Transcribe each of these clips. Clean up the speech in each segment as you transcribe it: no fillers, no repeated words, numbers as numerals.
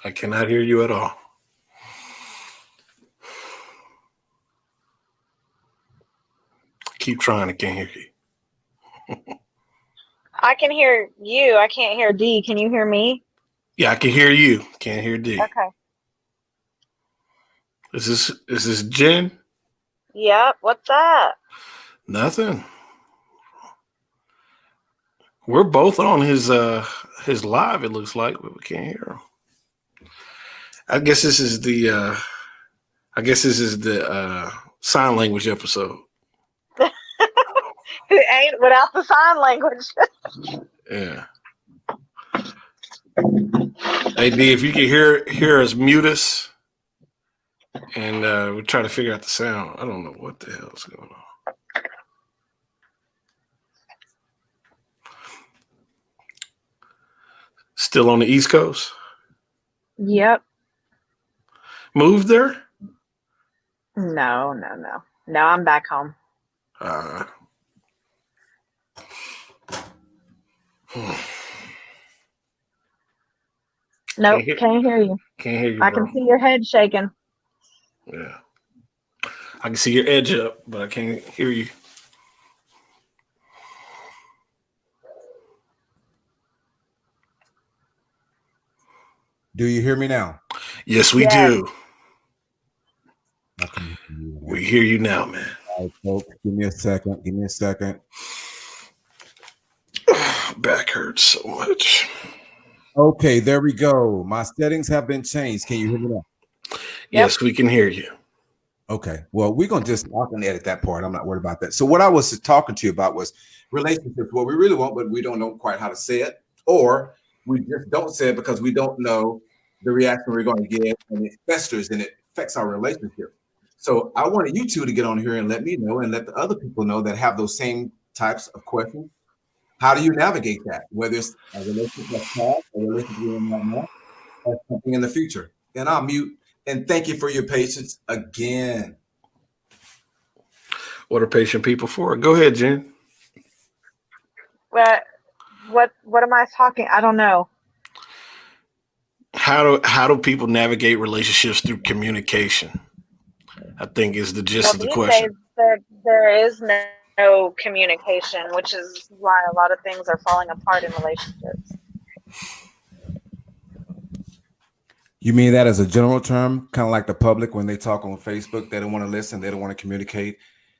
I cannot hear you at all. Keep trying. I can't hear you. I can hear you. I can't hear D. Can you hear me? Yeah, I can hear you. Can't hear D. Okay. Is this Jen? Yep. What's up? Nothing. We're both on his live. It looks like, but we can't hear him. I guess this is the sign language episode. Who ain't without the sign language? Yeah. Hey D, if you can hear us, mute us, and we're trying to figure out the sound. I don't know what the hell is going on. Still on the East Coast? Yep. Moved there? No. No, I'm back home. Nope, can't hear you. Can't hear you, I bro. can see your head shaking. Yeah. I can see your edge up, but I can't hear you. Do you hear me now? Yes, we do. We hear you now, man. All right, folks, give me a second. Back hurts so much. Okay, there we go. My settings have been changed. Can you hear me now? Yes, we can hear you. Okay. Well, I can edit that part. I'm not worried about that. So what I was talking to you about was relationships. What we really want, but we don't know quite how to say it, or we just don't say it because we don't know the reaction we're going to get, and it festers and it affects our relationship. So I wanted you two to get on here and let me know and let the other people know that have those same types of questions. How do you navigate that? Whether it's a relationship that's past, a relationship you're in right now, or something in the future. And I'll mute. And thank you for your patience again. What are patient people for? Go ahead, Jen. What am I talking? I don't know. How do people navigate relationships through communication? I think is the gist of the question. These days, there is no communication, which is why a lot of things are falling apart in relationships. You mean that as a general term, kind of like the public when they talk on Facebook, they don't want to listen, they don't want to communicate,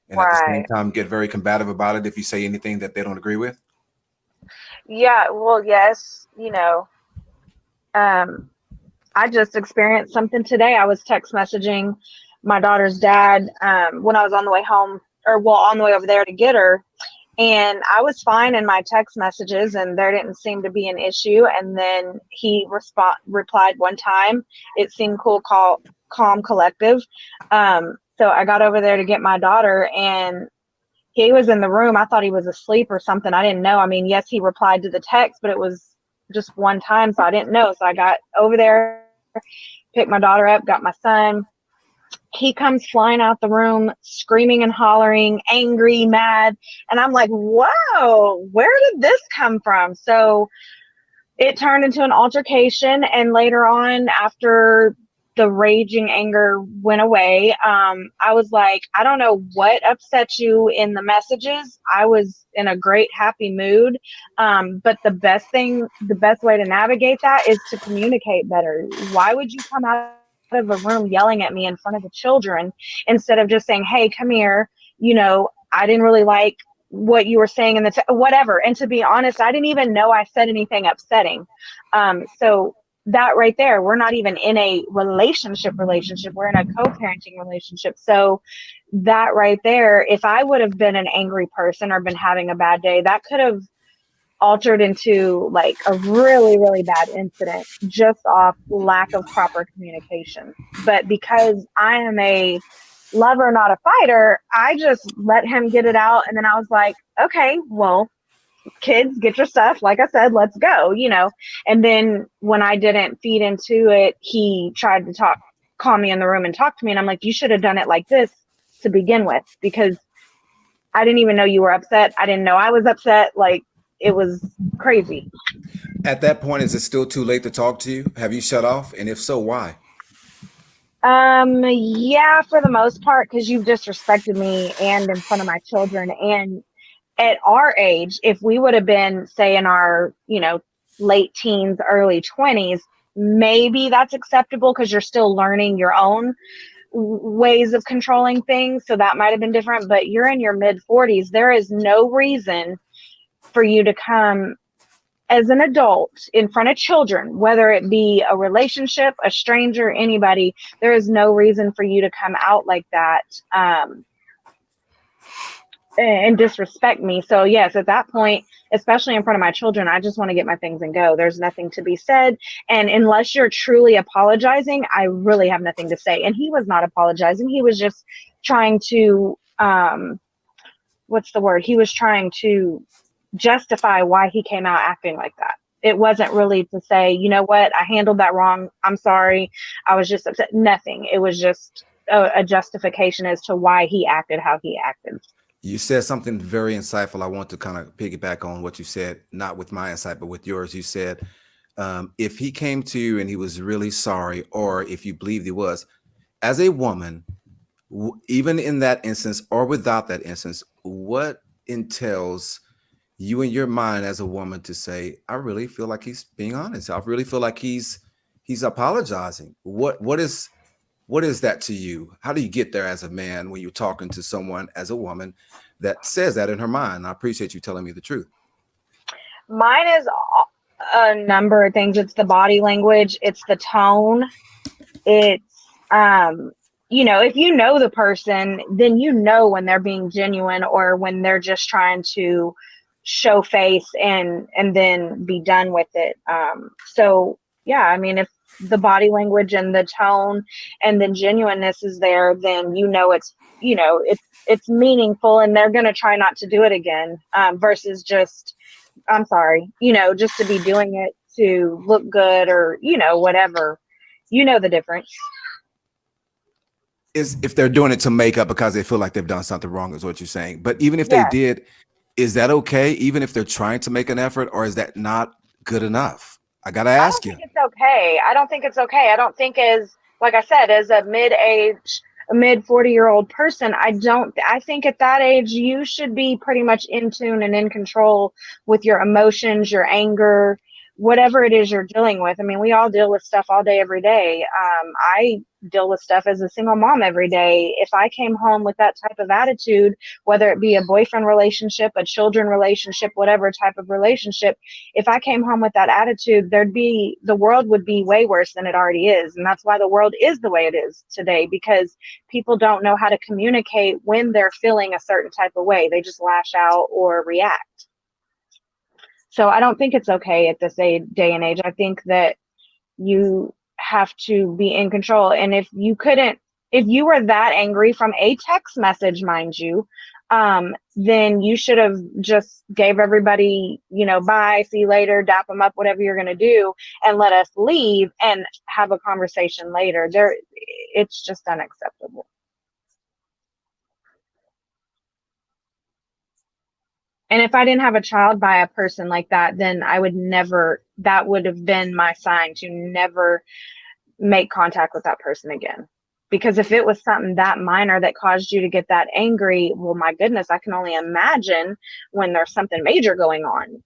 and at the same time get very combative about it if you say anything that they don't agree with? Yeah, well, yes, I just experienced something today. I was text messaging my daughter's dad when I was on the way home, on the way over there to get her. And I was fine in my text messages, and there didn't seem to be an issue. And then he replied one time. It seemed cool, calm, collective. So I got over there to get my daughter, and he was in the room. I thought he was asleep or something. I didn't know. I mean, yes, he replied to the text, but it was just one time, so I didn't know. So I got over there, picked my daughter up, got my son. He comes flying out the room, screaming and hollering, angry, mad. And I'm like, whoa, where did this come from? So it turned into an altercation. And later on, after the raging anger went away, I was like, I don't know what upset you in the messages. I was in a great, happy mood. But the best way to navigate that is to communicate better. Why would you come out of a room yelling at me in front of the children instead of just saying, hey, come here, I didn't really like what you were saying in the whatever. And to be honest, I didn't even know I said anything upsetting. So that right there, we're not even in a relationship, we're in a co-parenting relationship. So that right there, if I would have been an angry person or been having a bad day, that could have altered into like a really, really bad incident just off lack of proper communication. But because I am a lover, not a fighter, I just let him get it out. And then I was like, okay, well, kids, get your stuff. Like I said, let's go, And then when I didn't feed into it, he tried to call me in the room and talk to me. And I'm like, you should have done it like this to begin with, because I didn't even know you were upset. I didn't know I was upset. Like, it was crazy. At that point, is it still too late to talk to you? Have you shut off? And if so, why? Yeah, for the most part, because you've disrespected me and in front of my children. And at our age, if we would have been, say, in our, late teens, early 20s, maybe that's acceptable because you're still learning your own ways of controlling things. So that might have been different. But you're in your mid 40s. There is no reason for you to come as an adult in front of children, whether it be a relationship, a stranger, anybody. There is no reason for you to come out like that. And disrespect me. So yes, at that point, especially in front of my children, I just want to get my things and go. There's nothing to be said. And unless you're truly apologizing, I really have nothing to say. And he was not apologizing. He was just trying to, what's the word? He was trying to justify why he came out acting like that. It wasn't really to say, you know what, I handled that wrong. I'm sorry. I was just upset. Nothing. It was just a justification as to why he acted how he acted. You said something very insightful. I want to kind of piggyback on what you said, not with my insight, but with yours. You said, if he came to you and he was really sorry, or if you believed he was, as a woman, even in that instance or without that instance, what entails you in your mind as a woman to say, I really feel like he's being honest. I really feel like he's apologizing. What is that to you? How do you get there as a man when you're talking to someone as a woman that says that in her mind? I appreciate you telling me the truth. Mine is a number of things. It's the body language. It's the tone. It's, if you know the person, then you know when they're being genuine or when they're just trying to show face and then be done with it. So yeah, I mean, if the body language and the tone and the genuineness is there, then it's meaningful and they're going to try not to do it again, versus just, I'm sorry, just to be doing it to look good or, whatever, the difference. Is if they're doing it to make up because they feel like they've done something wrong is what you're saying. But even if Yeah. they did, is that okay? Even if they're trying to make an effort, or is that not good enough? I got to ask you. I don't think it's okay. I don't think it's okay. I don't think like I said, as a mid 40-year-old person, I think at that age, you should be pretty much in tune and in control with your emotions, your anger, whatever it is you're dealing with. I mean, we all deal with stuff all day, every day. I deal with stuff as a single mom every day. If I came home with that type of attitude, whether it be a boyfriend relationship, a children relationship, whatever type of relationship, if I came home with that attitude, the world would be way worse than it already is. And that's why the world is the way it is today, because people don't know how to communicate when they're feeling a certain type of way. They just lash out or react. So I don't think it's okay at this day and age. I think that you have to be in control. And if you were that angry from a text message, mind you, then you should have just gave everybody, bye, see you later, dap them up, whatever you're going to do, and let us leave and have a conversation later. It's just unacceptable. And if I didn't have a child by a person like that, then that would have been my sign to never make contact with that person again. Because if it was something that minor that caused you to get that angry, well, my goodness, I can only imagine when there's something major going on,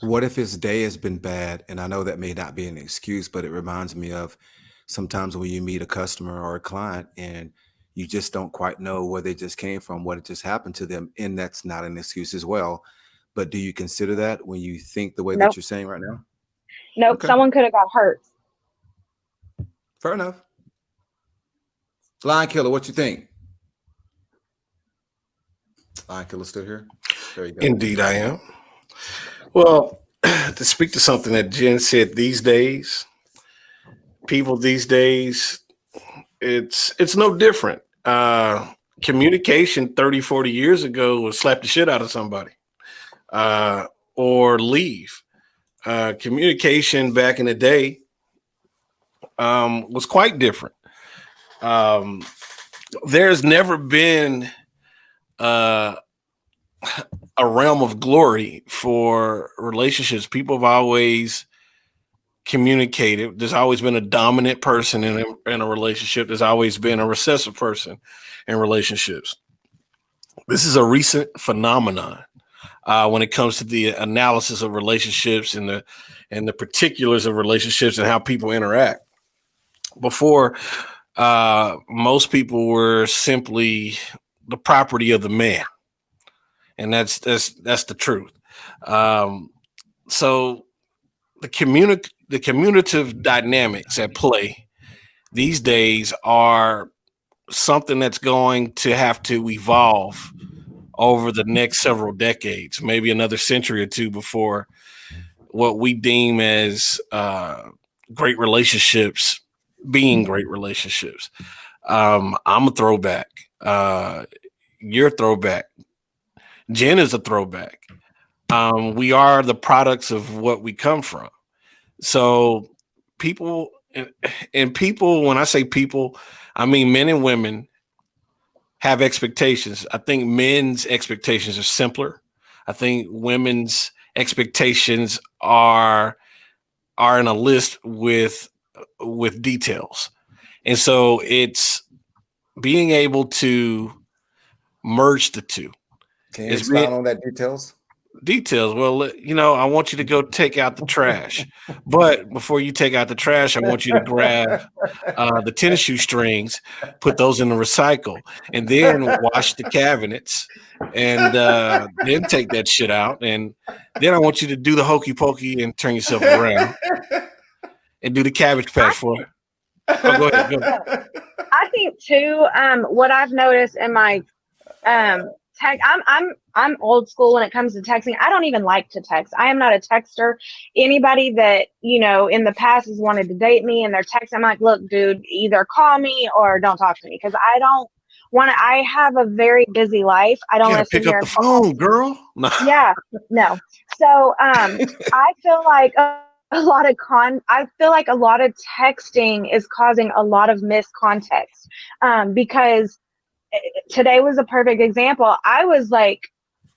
What if his day has been bad? And I know that may not be an excuse, but it reminds me of sometimes when you meet a customer or a client and you just don't quite know where they just came from, what just happened to them. And that's not an excuse as well. But do you consider that when you think the way Nope. that you're saying right now? Nope. Okay. Someone could have got hurt. Fair enough. Lion Killer, what you think? Lion Killer still here? There you go. Indeed, I am. Well, to speak to something that Jen said, people these days, it's no different. Communication 30, 40 years ago was slap the shit out of somebody or leave. Communication back in the day was quite different. There's never been a a realm of glory for relationships. People have always communicated. There's always been a dominant person in a relationship. There's always been a recessive person in relationships. This is a recent phenomenon when it comes to the analysis of relationships and the particulars of relationships and how people interact. Before, most people were simply the property of the man, and that's the truth. So the communicative dynamics at play these days are something that's going to have to evolve over the next several decades, maybe another century or two before what we deem as great relationships being great relationships. I'm a throwback. You're a throwback. Jen is a throwback. We are the products of what we come from. So people and people, when I say people, I mean men and women have expectations. I think men's expectations are simpler. I think women's expectations are in a list with details. And so it's being able to merge the two. Can you expound on that details? Details. Well, I want you to go take out the trash. But before you take out the trash, I want you to grab the tennis shoe strings, put those in the recycle, and then wash the cabinets, and then take that shit out. And then I want you to do the hokey pokey and turn yourself around and do the cabbage patch for her. Oh, go ahead. I think too, what I've noticed in my text, I'm old school when it comes to texting. I don't even like to text. I am not a texter. Anybody that, in the past has wanted to date me and they're texting, I'm like, look, dude, either call me or don't talk to me, because I don't want to. I have a very busy life. I don't want to pick up the phone, girl. No. Yeah, no. So I feel like a lot of texting is causing a lot of miscontext, because today was a perfect example. I was like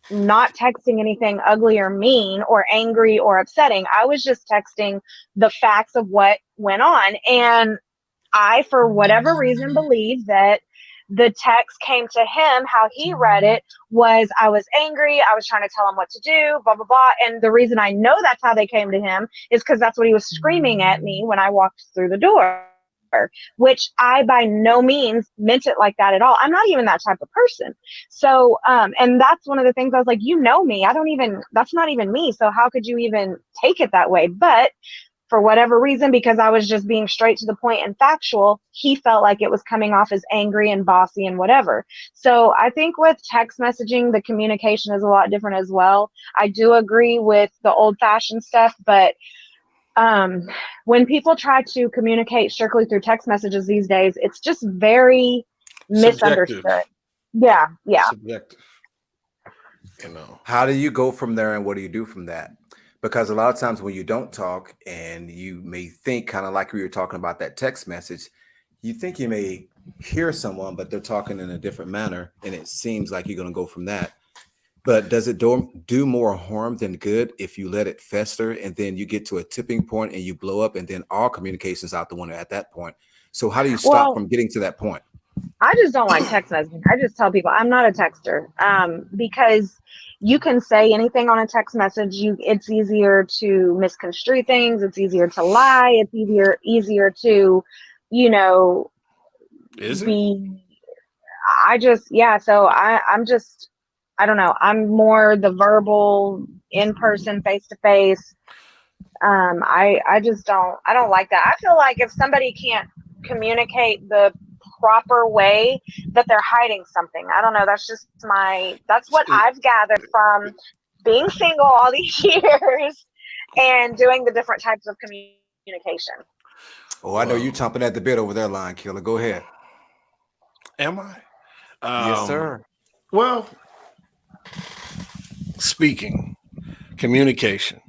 not texting anything ugly or mean or angry or upsetting. I was just texting the facts of what went on. And I, for whatever reason, believe that the text came to him, how he read it was, I was angry. I was trying to tell him what to do, blah, blah, blah. And the reason I know that's how they came to him is because that's what he was screaming at me when I walked through the door, which I by no means meant it like that at all. I'm not even that type of person. So, and that's one of the things I was like, me, that's not even me. So how could you even take it that way? But for whatever reason, because I was just being straight to the point and factual, he felt like it was coming off as angry and bossy and whatever. So I think with text messaging, the communication is a lot different as well. I do agree with the old fashioned stuff, but when people try to communicate strictly through text messages these days, it's just very misunderstood. Yeah. Subjective. How do you go from there and what do you do from that? Because a lot of times when you don't talk and you may think, kind of like we were talking about that text message, you think you may hear someone, but they're talking in a different manner. And it seems like you're going to go from that. But does it do more harm than good if you let it fester and then you get to a tipping point and you blow up and then all communication's out the window at that point? So how do you stop from getting to that point? I just don't like text messaging. I just tell people I'm not a texter, because you can say anything on a text message. It's easier to misconstrue things. It's easier to lie. It's easier to, Is it? So I don't know. I'm more the verbal, in person, face to face. I don't like that. I feel like if somebody can't communicate the proper way, that they're hiding something. I don't know. That's what I've gathered from being single all these years and doing the different types of communication. Oh, I know you chomping at the bit over there, Lion Killer. Go ahead. Am I? Yes, sir. Well, communication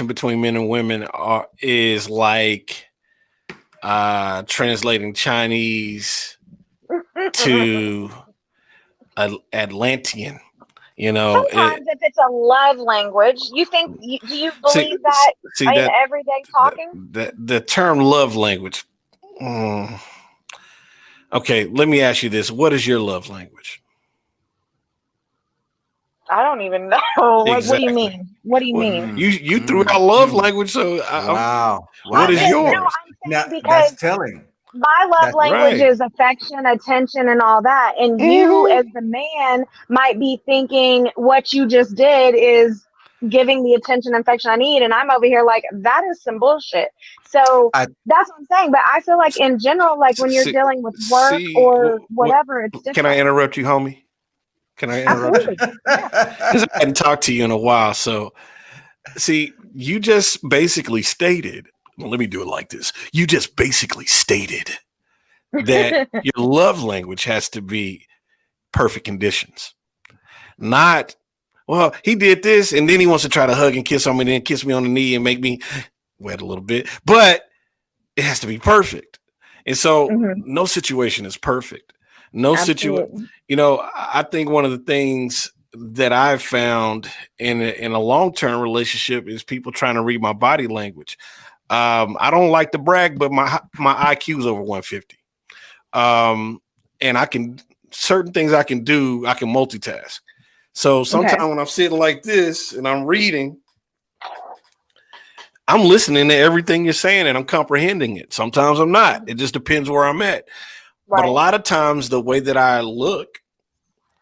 between men and women is like translating Chinese to Atlantean. You know, Sometimes if it's a love language, do you see, believe that see in that everyday talking? the term love language. mm, okay, let me ask you this: what is your love language? I don't even know. Like, what do you Exactly. mean? What do you Well, mean? you threw out love language, so Wow. what Wow. is I'm just, no, yours? I'm Now saying because that's telling. my love That's language Right. is affection, attention, and all that. And you, Hmm. as the man, might be thinking what you just did is giving the attention and affection I need. And I'm over here like, that is some bullshit. So I that's what I'm saying. But I feel like in general, like when you're See, dealing with work see or what? whatever, it's Can I different. interrupt you, homie? Can I interrupt you? Absolutely. Yeah. Because I hadn't talked to you in a while. So, see, you just basically stated. Well, let me do it like this. You just basically stated that your love language has to be perfect conditions, not. Well, he did this, and then he wants to try to hug and kiss on me, and then kiss me on the knee and make me wet a little bit. But it has to be perfect. And so Hmm. no situation is perfect. No situation, Absolutely. I think one of the things that I've found in a long-term relationship is people trying to read my body language. I don't like to brag, but my IQ is over 150. Um, and I can certain things I can do, I can multitask. So Okay. sometimes when I'm sitting like this and I'm reading, I'm listening to everything you're saying and I'm comprehending it. Sometimes I'm not. It just depends where I'm at. But a Right. lot of times, the way that I look,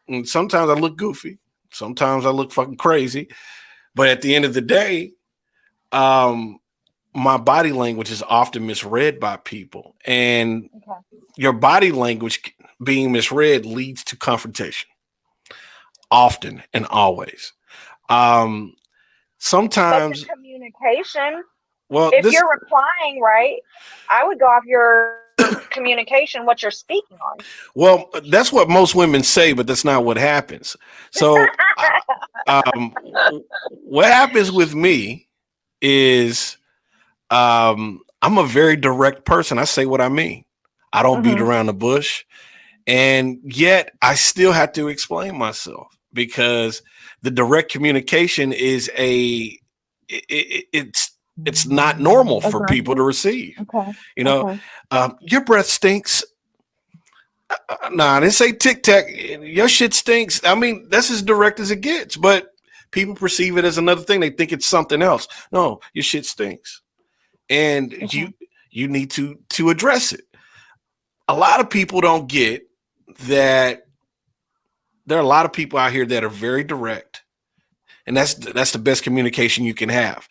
and sometimes I look goofy, sometimes I look fucking crazy. But at the end of the day, um, my body language is often misread by people. And Okay. your body language being misread leads to confrontation often and always. Um, But the sometimes, communication, well, if this you're replying right, I would go off your communication, what you're speaking on. Well, that's what most women say, but that's not what happens. So, um, what happens with me is I'm a very direct person. I say what I mean. I don't beat Hmm. around the bush, and yet I still have to explain myself because the direct communication is it's not normal for people to Aggressive. receive. Okay. You know, Okay. your breath stinks. Nah, they say tic tac. Your shit stinks. I mean, that's as direct as it gets. But people perceive it as another thing. They think it's something else. No, your shit stinks, and Okay. you need to address it. A lot of people don't get that. There are a lot of people out here that are very direct, and that's the best communication you can have.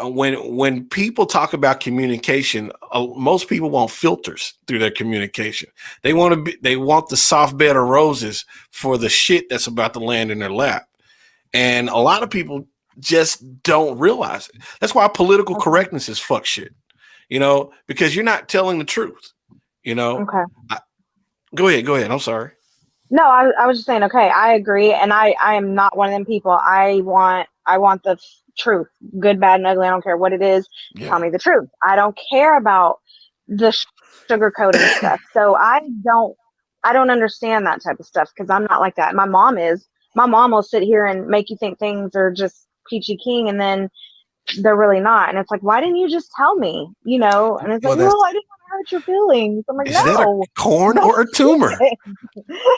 When people talk about communication, most people want filters through their communication. They want the soft bed of roses for the shit that's about to land in their lap, and a lot of people just don't realize it. That's why political Okay. correctness is fuck shit. Because you're not telling the truth. You know, Okay. I, go ahead, go ahead. I'm sorry. No, I was just saying, okay, I agree. And I am not one of them people. I want the truth, good, bad, and ugly. I don't care what it is. Tell Yeah. me the truth. I don't care about the sugarcoating stuff. So I don't understand that type of stuff because I'm not like that. My mom is. My mom will sit here and make you think things are just peachy keen, and then they're really not. And it's like, why didn't you just tell me? And it's like, well, that's well, I didn't want to hurt your feelings. I'm like, Is that a no, corn don't or a do tumor? it.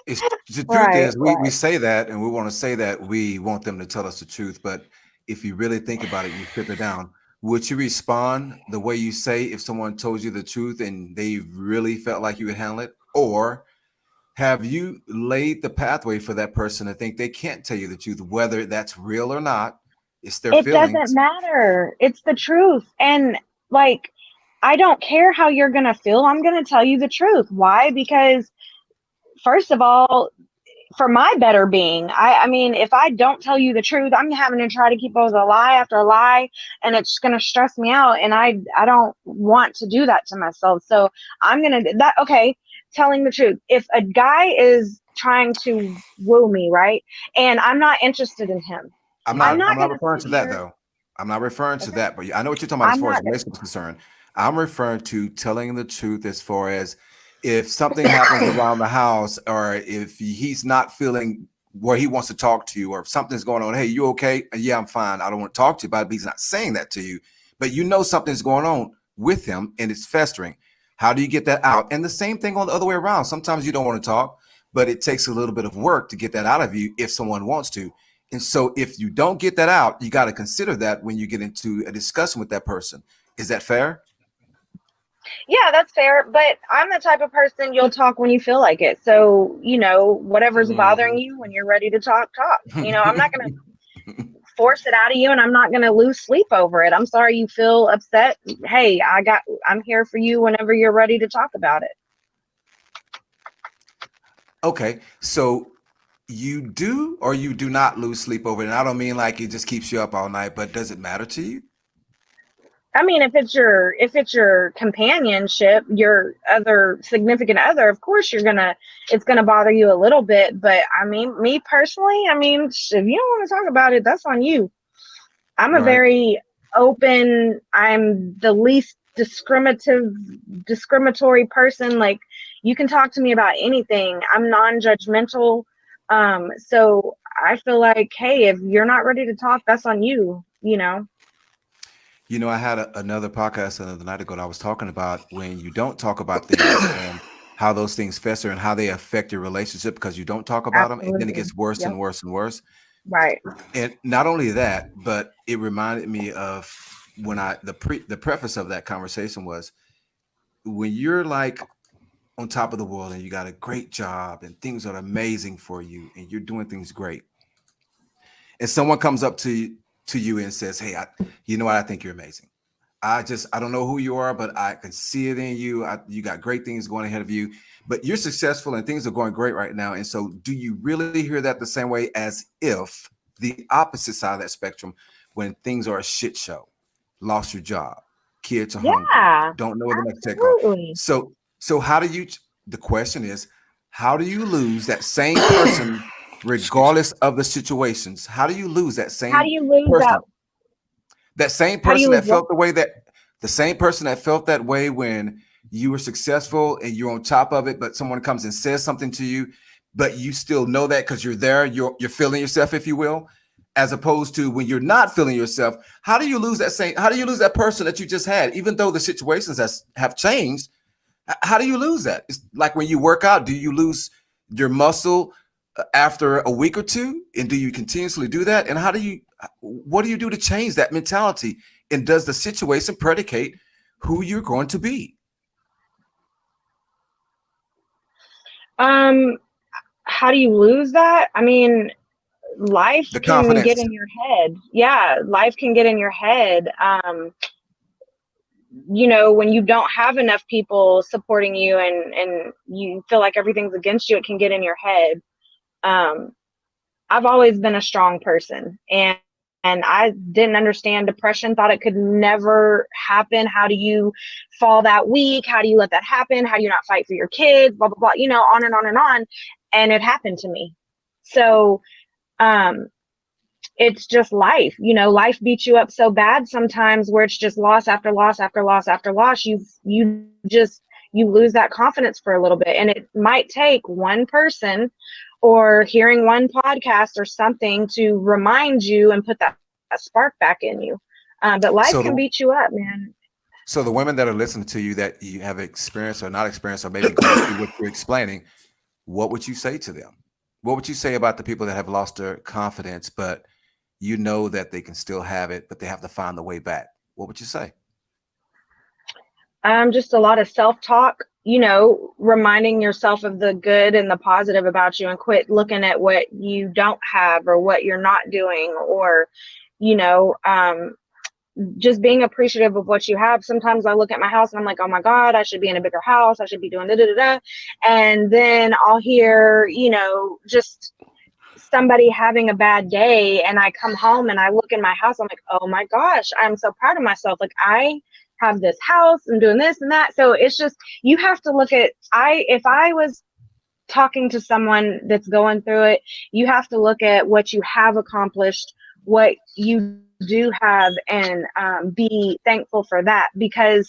it's the truth Right, is we right. say that and we want to say that we want them to tell us the truth, but if you really think about it, you strip it down. Would you respond the way you say if someone told you the truth and they really felt like you would handle it? Or have you laid the pathway for that person to think they can't tell you the truth, whether that's real or not? It's their It doesn't feelings. matter. It's the truth. And like, I don't care how you're going to feel. I'm going to tell you the truth. Why? Because, first of all, for my better being, I mean, if I don't tell you the truth, I'm having to try to keep up with a lie after a lie, and it's going to stress me out. And I don't want to do that to myself. So I'm going to, okay, telling the truth. If a guy is trying to woo me, right, and I'm not interested in him, I'm I'm not. I'm not not going to referring sit to that here. though. I'm not referring to Okay. that, but I know what you're talking about as I'm far as not. relationship is concerned. I'm referring to telling the truth as far as if something happens around the house or if he's not feeling where he wants to talk to you, or if something's going on, hey, you okay? Yeah, I'm fine. I don't want to talk to you about it, but he's not saying that to you. But you know something's going on with him and it's festering. How do you get that out? And the same thing on the other way around. Sometimes you don't want to talk, but it takes a little bit of work to get that out of you if someone wants to. And so if you don't get that out, you got to consider that when you get into a discussion with that person. Is that fair? Yeah, that's fair. But I'm the type of person, you'll talk when you feel like it. So, whatever's bothering you, when you're ready to talk, talk. I'm not going to force it out of you, and I'm not going to lose sleep over it. I'm sorry you feel upset. Hey, I'm here for you whenever you're ready to talk about it. Okay. So you do or you do not lose sleep over it? And I don't mean like it just keeps you up all night, but does it matter to you? I mean, if it's your companionship, your other significant other, of course it's gonna bother you a little bit. But I mean, me personally, if you don't want to talk about it, that's on you. I'm a very open, I'm the least discriminatory person. Like, you can talk to me about anything. I'm non-judgmental. So I feel like, hey, if you're not ready to talk, that's on you, I had another podcast another night ago, and I was talking about when you don't talk about things and how those things fester and how they affect your relationship because you don't talk about them, and then it gets worse and worse and worse. Right. And not only that, but it reminded me of when the preface of that conversation was when you're like on top of the world and you got a great job and things are amazing for you and you're doing things great, and someone comes up to you and says, hey, you know what, I think you're amazing. I don't know who you are, but I can see it in you. You got great things going ahead of you, but you're successful and things are going great right now. And so do you really hear that the same way as if the opposite side of that spectrum, when things are a shit show, lost your job, kids are hungry, don't know where the next check on. So the question is, how do you lose that same person regardless of the situations? How do you lose that same person? That same person that felt the same person that felt that way when you were successful and you're on top of it, but someone comes and says something to you, but you still know that because you're there, you're feeling yourself, if you will, as opposed to when you're not feeling yourself. How do you lose that person that you just had, even though the situations have changed? How do you lose that? It's like when you work out, do you lose your muscle after a week or two? And do you continuously do that? And what do you do to change that mentality? And does the situation predicate who you're going to be? How do you lose that? I mean, life can get in your head. Yeah, life can get in your head. When you don't have enough people supporting you and you feel like everything's against you, it can get in your head. I've always been a strong person, and I didn't understand depression, thought it could never happen. How do you fall that weak? How do you let that happen? How do you not fight for your kids? Blah, blah, blah, on and on and on. And it happened to me. So, it's just life. Life beats you up so bad sometimes where it's just loss after loss after loss after loss. You lose that confidence for a little bit. And it might take one person or hearing one podcast or something to remind you and put that spark back in you. But life can beat you up, man. So the women that are listening to you that you have experienced or not experienced or maybe going through what you're explaining, what would you say to them? What would you say about the people that have lost their confidence, but you know that they can still have it, but they have to find the way back? What would you say? Just a lot of self-talk, reminding yourself of the good and the positive about you and quit looking at what you don't have or what you're not doing, or, just being appreciative of what you have. Sometimes I look at my house and I'm like, oh my God, I should be in a bigger house. I should be doing da da da da. And then I'll hear, just somebody having a bad day, and I come home and I look in my house, I'm like, oh my gosh, I'm so proud of myself. Like, I have this house and doing this and that. So it's just, you have to look at, if I was talking to someone that's going through it, you have to look at what you have accomplished, what you do have, and be thankful for that, because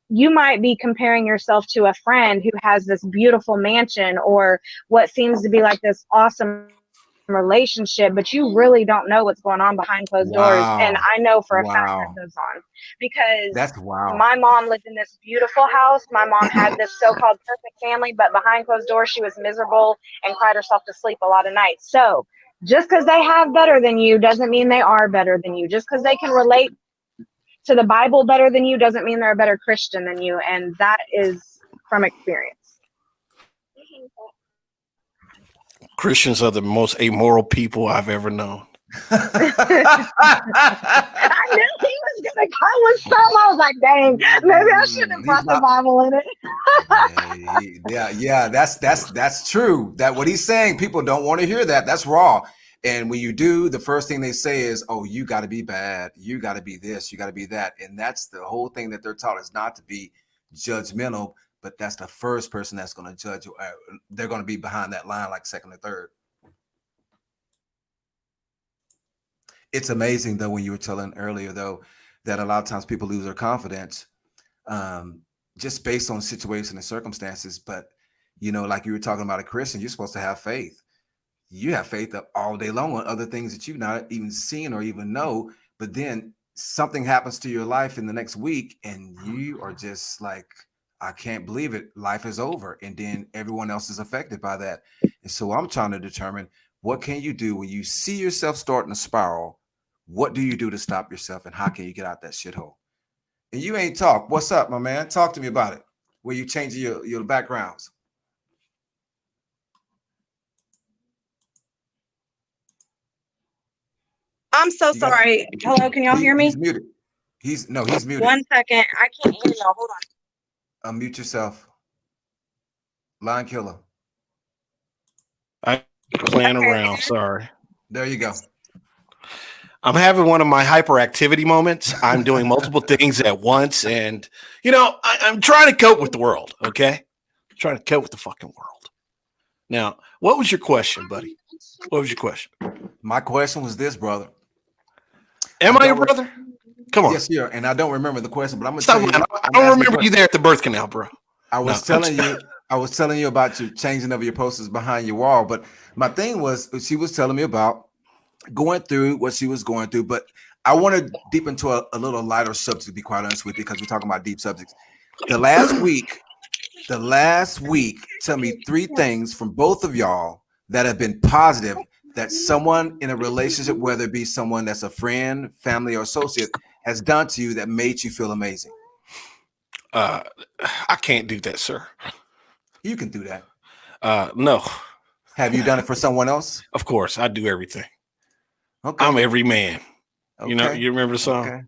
you might be comparing yourself to a friend who has this beautiful mansion or what seems to be like this awesome relationship, but you really don't know what's going on behind closed doors. And Wow. I know for a fact Wow. that goes on because That's wow. my mom lived in this beautiful house. My mom had this so-called perfect family, but behind closed doors, she was miserable and cried herself to sleep a lot of nights. So just because they have better than you doesn't mean they are better than you. Just because they can relate to the Bible better than you doesn't mean they're a better Christian than you. And that is from experience. Christians are the most amoral people I've ever known. I knew he was going to come with some. I was like, dang, maybe I shouldn't have brought the Bible in it. Yeah, that's true. That what he's saying, people don't want to hear that. That's raw. And when you do, the first thing they say is, oh, you got to be bad. You got to be this. You got to be that. And that's the whole thing that they're taught, is not to be judgmental. But that's the first person that's going to judge you. They're going to be behind that line like second or third. It's amazing, though, when you were telling earlier, though, that a lot of times people lose their confidence just based on situation and circumstances. But, you know, like you were talking about a Christian, you're supposed to have faith. You have faith up all day long on other things that you've not even seen or even know. But then something happens to your life in the next week and you are just like, I can't believe it. Life is over. And then everyone else is affected by that. And so I'm trying to determine, what can you do when you see yourself starting to spiral? What do you do to stop yourself, and how can you get out that shithole? And you ain't talk. What's up, my man? Talk to me about it. Where you changing your backgrounds? I'm so sorry. Hello, can y'all hear me? He's muted. He's muted. 1 second. I can't hear y'all. Hold on. Unmute yourself. Line killer. I'm playing around. Sorry. There you go. I'm having one of my hyperactivity moments. I'm doing multiple things at once. And, you know, I'm trying to cope with the world. Okay. I'm trying to cope with the fucking world. Now, what was your question, buddy? What was your question? My question was this, brother. Am I your brother? Come on. Yes, yeah. And I don't remember the question, but I'm going to Stop, tell you. I don't remember you there at the birth canal, bro. I was telling you about your changing of your posters behind your wall. But my thing was, she was telling me about going through what she was going through. But I want to deep into a little lighter subject, to be quite honest with you, because we're talking about deep subjects. The last week, tell me 3 things from both of y'all that have been positive that someone in a relationship, whether it be someone that's a friend, family, or associate, has done to you that made you feel amazing. I can't do that, sir. You can do that. No. Have you done it for someone else? Of course, I do everything. Okay. I'm every man. Okay. You know, you remember the song? Okay.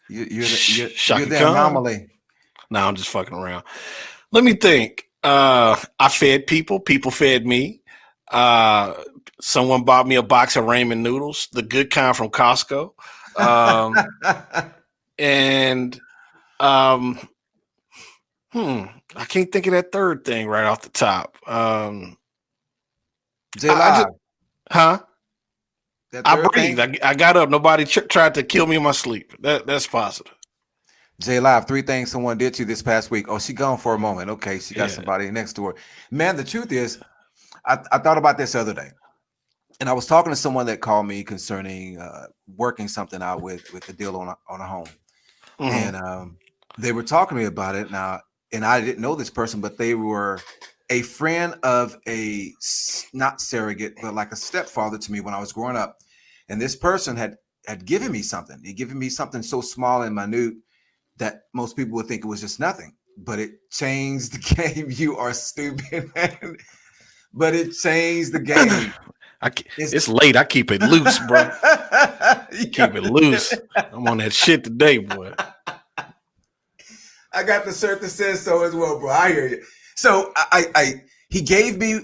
You're Shaka the Khan. anomaly. No, I'm just fucking around. Let me think. I fed people. People fed me. Someone bought me a box of ramen noodles, the good kind from Costco. I can't think of that third thing right off the top. I breathed. I got up. Nobody tried to kill me in my sleep. That's positive. J Live, 3 things someone did to you this past week. Oh, she gone for a moment. Okay, she got somebody next to her. Man, the truth is, I thought about this the other day, and I was talking to someone that called me concerning working something out with the deal on a home, and they were talking to me about it now, and I didn't know this person, but they were a friend of a not surrogate, but like a stepfather to me when I was growing up, and this person had given me something. He'd given me something so small and minute that most people would think it was just nothing, but it changed the game. You are stupid, man. But it changed the game. It's late. I keep it loose, bro. Keep it loose. I'm on that shit today, boy. I got the shirt that says so as well, bro. I hear you. So he gave me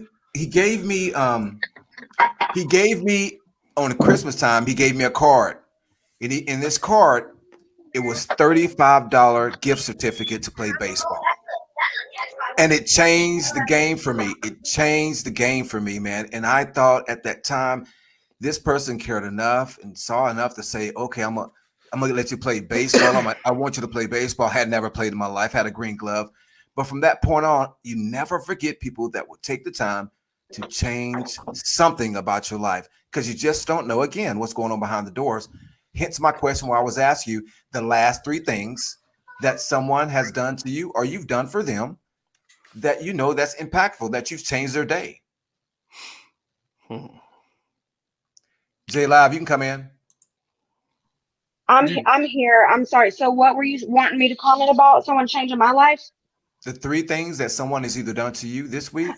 on Christmas time, he gave me a card. And in this card, it was $35 gift certificate to play baseball. And it changed the game for me. It changed the game for me, man. And I thought at that time, this person cared enough and saw enough to say, okay, I'm gonna let you play baseball. I want you to play baseball. I had never played in my life, had a green glove. But from that point on, you never forget people that will take the time to change something about your life. because you just don't know, again, what's going on behind the doors. Hence my question where I was asking you the last 3 things that someone has done to you or you've done for them that you know that's impactful, that you've changed their day. J Live, you can come in. I'm here. I'm sorry. So what were you wanting me to comment about? Someone changing my life? The 3 things that someone has either done to you this week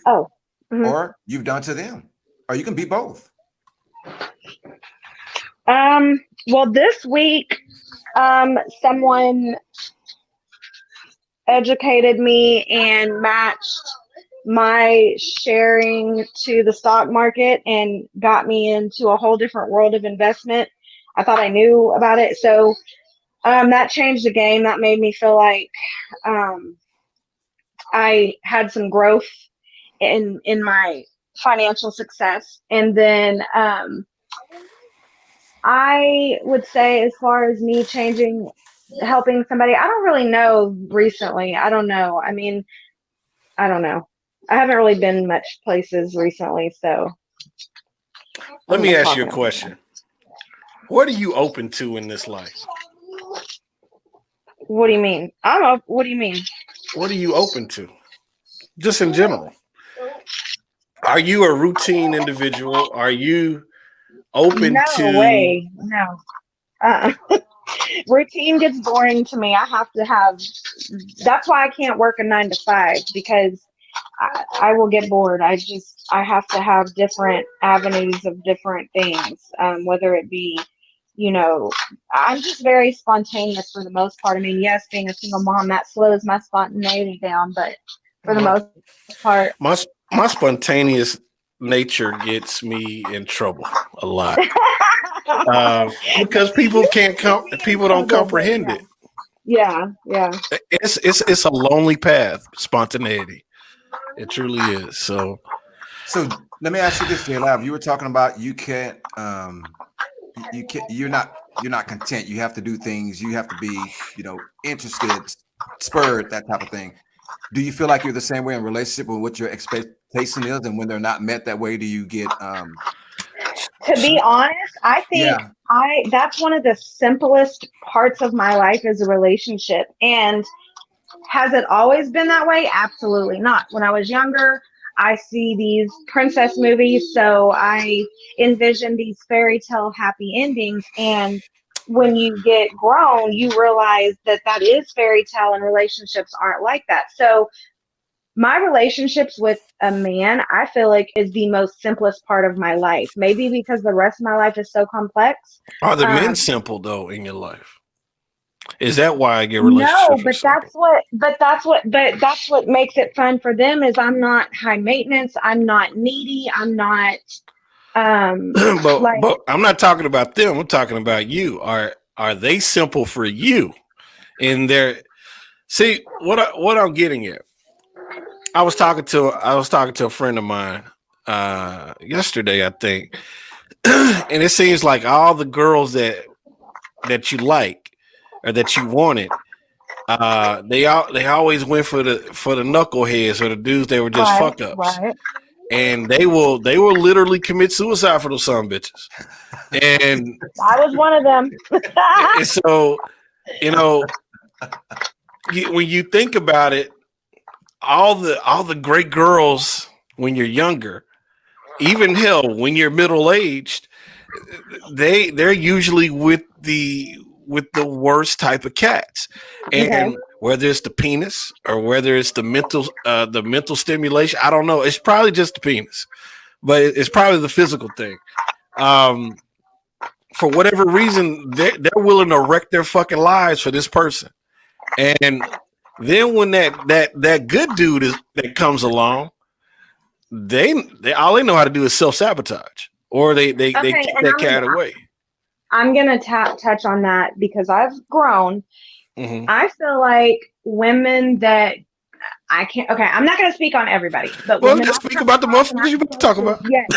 or you've done to them, or you can be both. Well, this week, someone educated me and matched my sharing to the stock market and got me into a whole different world of investment. I thought I knew about it. So that changed the game. That made me feel like I had some growth in my financial success. And then I would say, as far as me helping somebody, I don't really know recently. I don't know. I mean, I don't know. I haven't really been much places recently, so. Let me ask you a question. What are you open to in this life? What do you mean? What do you mean? What are you open to? Just in general. Are you a routine individual? Are you open to? No way. No. Routine gets boring to me. I have to have. That's why I can't work a 9 to 5, because I will get bored. I have to have different avenues of different things, whether it be, I'm just very spontaneous for the most part. I mean, yes, being a single mom, that slows my spontaneity down, but for the most part. My spontaneous nature gets me in trouble a lot. Because people don't comprehend it. Yeah. It's a lonely path, spontaneity. It truly is. So let me ask you this, J Lab. You were talking about you're not content. You have to do things. You have to be, interested, spurred, that type of thing. Do you feel like you're the same way in relationship with what your expectation is, and when they're not met that way, do you get? To be honest, I think that's one of the simplest parts of my life is a relationship. And has it always been that way? Absolutely not. When I was younger, I see these princess movies, so I envision these fairy tale happy endings. And when you get grown, you realize that is fairy tale, and relationships aren't like that. So my relationships with a man, I feel like, is the most simplest part of my life. Maybe because the rest of my life is so complex. Are the men simple though in your life? Is that why your relationship? No, but that's what makes it fun for them. Is I'm not high maintenance. I'm not needy. I'm not. But I'm not talking about them. I'm talking about you. Are they simple for you? In their see what I'm getting at. I was talking to a friend of mine yesterday, I think, and it seems like all the girls that you like or that you wanted, they always went for the knuckleheads or the dudes that were just fuck ups, and they will literally commit suicide for those son of bitches. And I was one of them. And so, when you think about it, all the great girls when you're younger, even hell when you're middle aged, they're usually with the worst type of cats. And whether it's the penis or whether it's the mental stimulation, I don't know. It's probably just the penis, but it's probably the physical thing. For whatever reason, they're willing to wreck their fucking lives for this person. And then when that good dude that comes along, they all they know how to do is self-sabotage, or they kick that cat away. I'm gonna touch on that because I've grown. Mm-hmm. I feel like women that I can't. Okay, I'm not going to speak on everybody, but Well, women just I've speak come about the across and motherfuckers I've you about to spoke talk about. to, yes.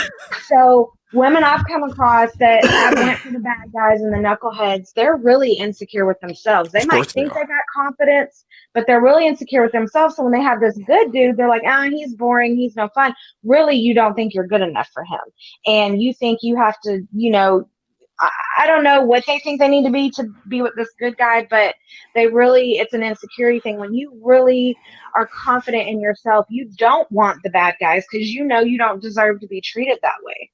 So women I've come across that have went for the bad guys and the knuckleheads, they're really insecure with themselves. They Of might course they think they are. got confidence, but they're really insecure with themselves. So when they have this good dude, they're like, he's boring, he's no fun. Really, you don't think you're good enough for him, and you think you have to, I don't know what they think they need to be with this good guy, but it's an insecurity thing. When you really are confident in yourself, you don't want the bad guys because you know you don't deserve to be treated that way.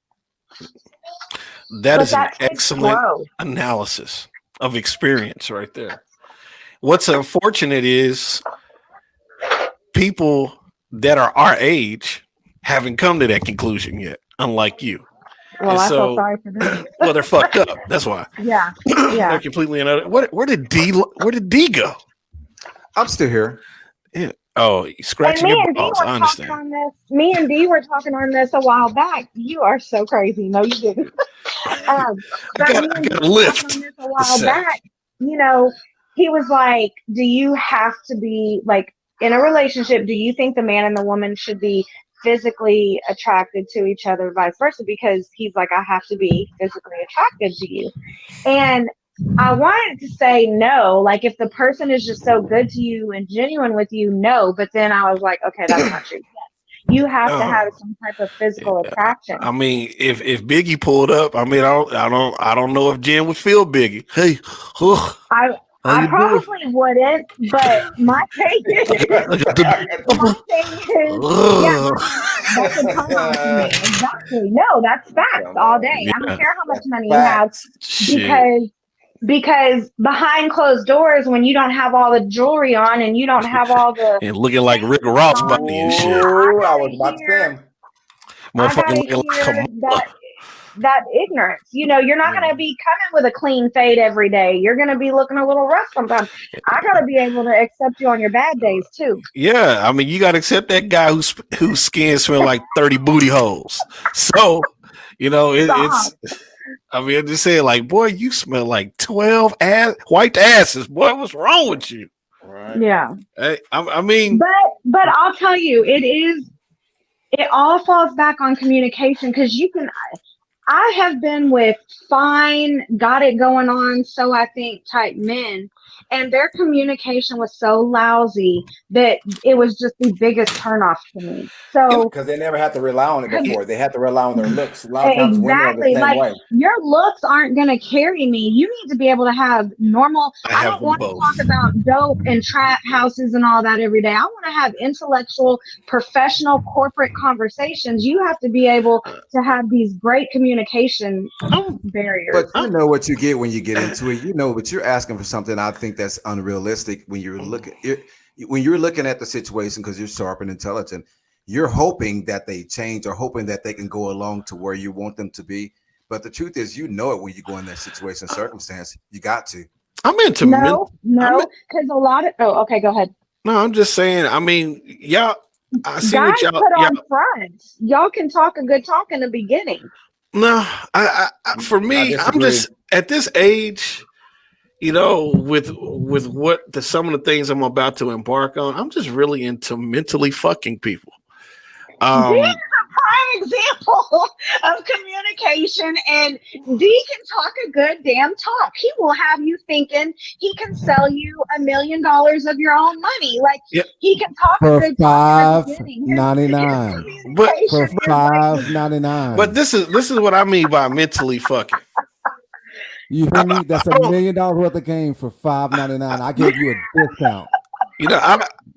That But is an that takes excellent growth. analysis of experience right there. What's unfortunate is people that are our age haven't come to that conclusion yet, unlike you. Well, And I feel so, sorry for them. well, they're fucked up. That's why. Yeah, They're yeah. completely another. Where did D go? I'm still here. Yeah. Oh, you And scratching me your and Dee balls. were I talking understand. on this. Me and Dee were talking on this a while back. You are so crazy. No, you didn't. But me I and got Dee a were talking on lift. this a A while sec. back. You know, he was like, "Do you have to be like in a relationship? Do you think the man and the woman should be physically attracted to each other, vice versa?" Because he's like, "I have to be physically attracted to you," and I wanted to say no, like if the person is just so good to you and genuine with you, no. But then I was like, okay, that's not true. You have to Oh, have some type of physical attraction. I mean, if Biggie pulled up, I mean, I don't know if Jen would feel Biggie. Hey, I how I you doing? probably wouldn't, but my thing is I got my the. thing is yeah, that's a turn on for me. Exactly. No, that's facts all day. I don't Yeah, care how much money you have Facts. shit. because behind closed doors when you don't have all the jewelry on and you don't have all the And looking like Rick chains Ross on, body and shit. Oh, I was about to say him. I Motherfucking gotta looking like hear Kamala. that ignorance. You're not gonna be coming with a clean fade every day. You're gonna be looking a little rough sometimes. I gotta be able to accept you on your bad days too. Yeah, I mean, you got to accept that guy whose skin smell like 30 booty holes. So, Stop. it's. I mean, I'm just saying, like, boy, you smell like 12 white asses. Boy, what's wrong with you? Right. Yeah. I mean, But I'll tell you, it all falls back on communication because I have been with fine, got it going on, so I think type men, and their communication was so lousy that it was just the biggest turnoff to me. So Because they never had to rely on it before. They had to rely on their looks. A lot of times women are the exactly, same like way. your looks aren't going to carry me. You need to be able to have normal. I I have don't them want to both. talk about dope and trap houses and all that every day. I want to have intellectual, professional, corporate conversations. You have to be able to have these great communication I'm, barriers. But you know what you get when you get into it. But you're asking for something I think that's unrealistic when you're looking at the situation because you're sharp and intelligent. You're hoping that they change or hoping that they can go along to where you want them to be. But the truth is, you know it when you go in that situation, circumstance. You got to. I'm into No, I'm, because a lot of. Oh, okay, go ahead. no, I'm just saying. I mean, y'all. I see Guys what y'all. put on fronts. Y'all can talk a good talk in the beginning. No, for I me, I'm disagree. just at this age. With some of the things I'm about to embark on, I'm just really into mentally fucking people. D is a prime example of communication, and D can talk a good damn talk. He will have you thinking he can sell you $1 million of your own money. Like Yeah, he can talk a For good talk in the beginning. $5.99. but For Communication is like $5.99. this is what I mean by mentally fucking. You I, hear me? That's I $1 don't, million worth of game for $5.99. I gave you a discount.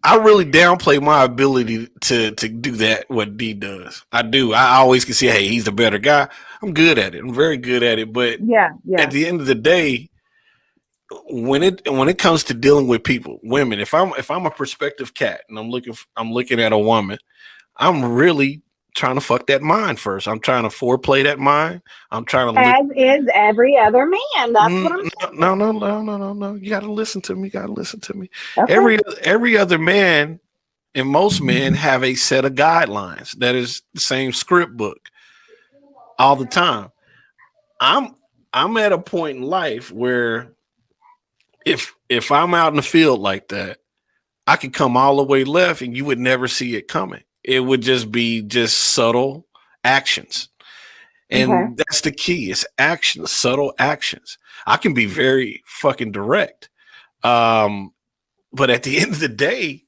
I really downplay my ability to do that. What D does, I do. I always can say, hey, he's the better guy. I'm good at it. I'm very good at it. But yeah. at the end of the day, when it comes to dealing with people, women, if I'm a prospective cat and I'm looking at a woman, I'm really trying to fuck that mind first. I'm trying to foreplay that mind. I'm trying to As is every other man. That's what I'm saying. no. You got to listen to me. You got to listen to me. Okay. Every other man and most men have a set of guidelines that is the same script book all the time. I'm at a point in life where if I'm out in the field like that, I could come all the way left and you would never see it coming. It would just be just subtle actions. And that's the key. It's actions, subtle actions. I can be very fucking direct. But at the end of the day,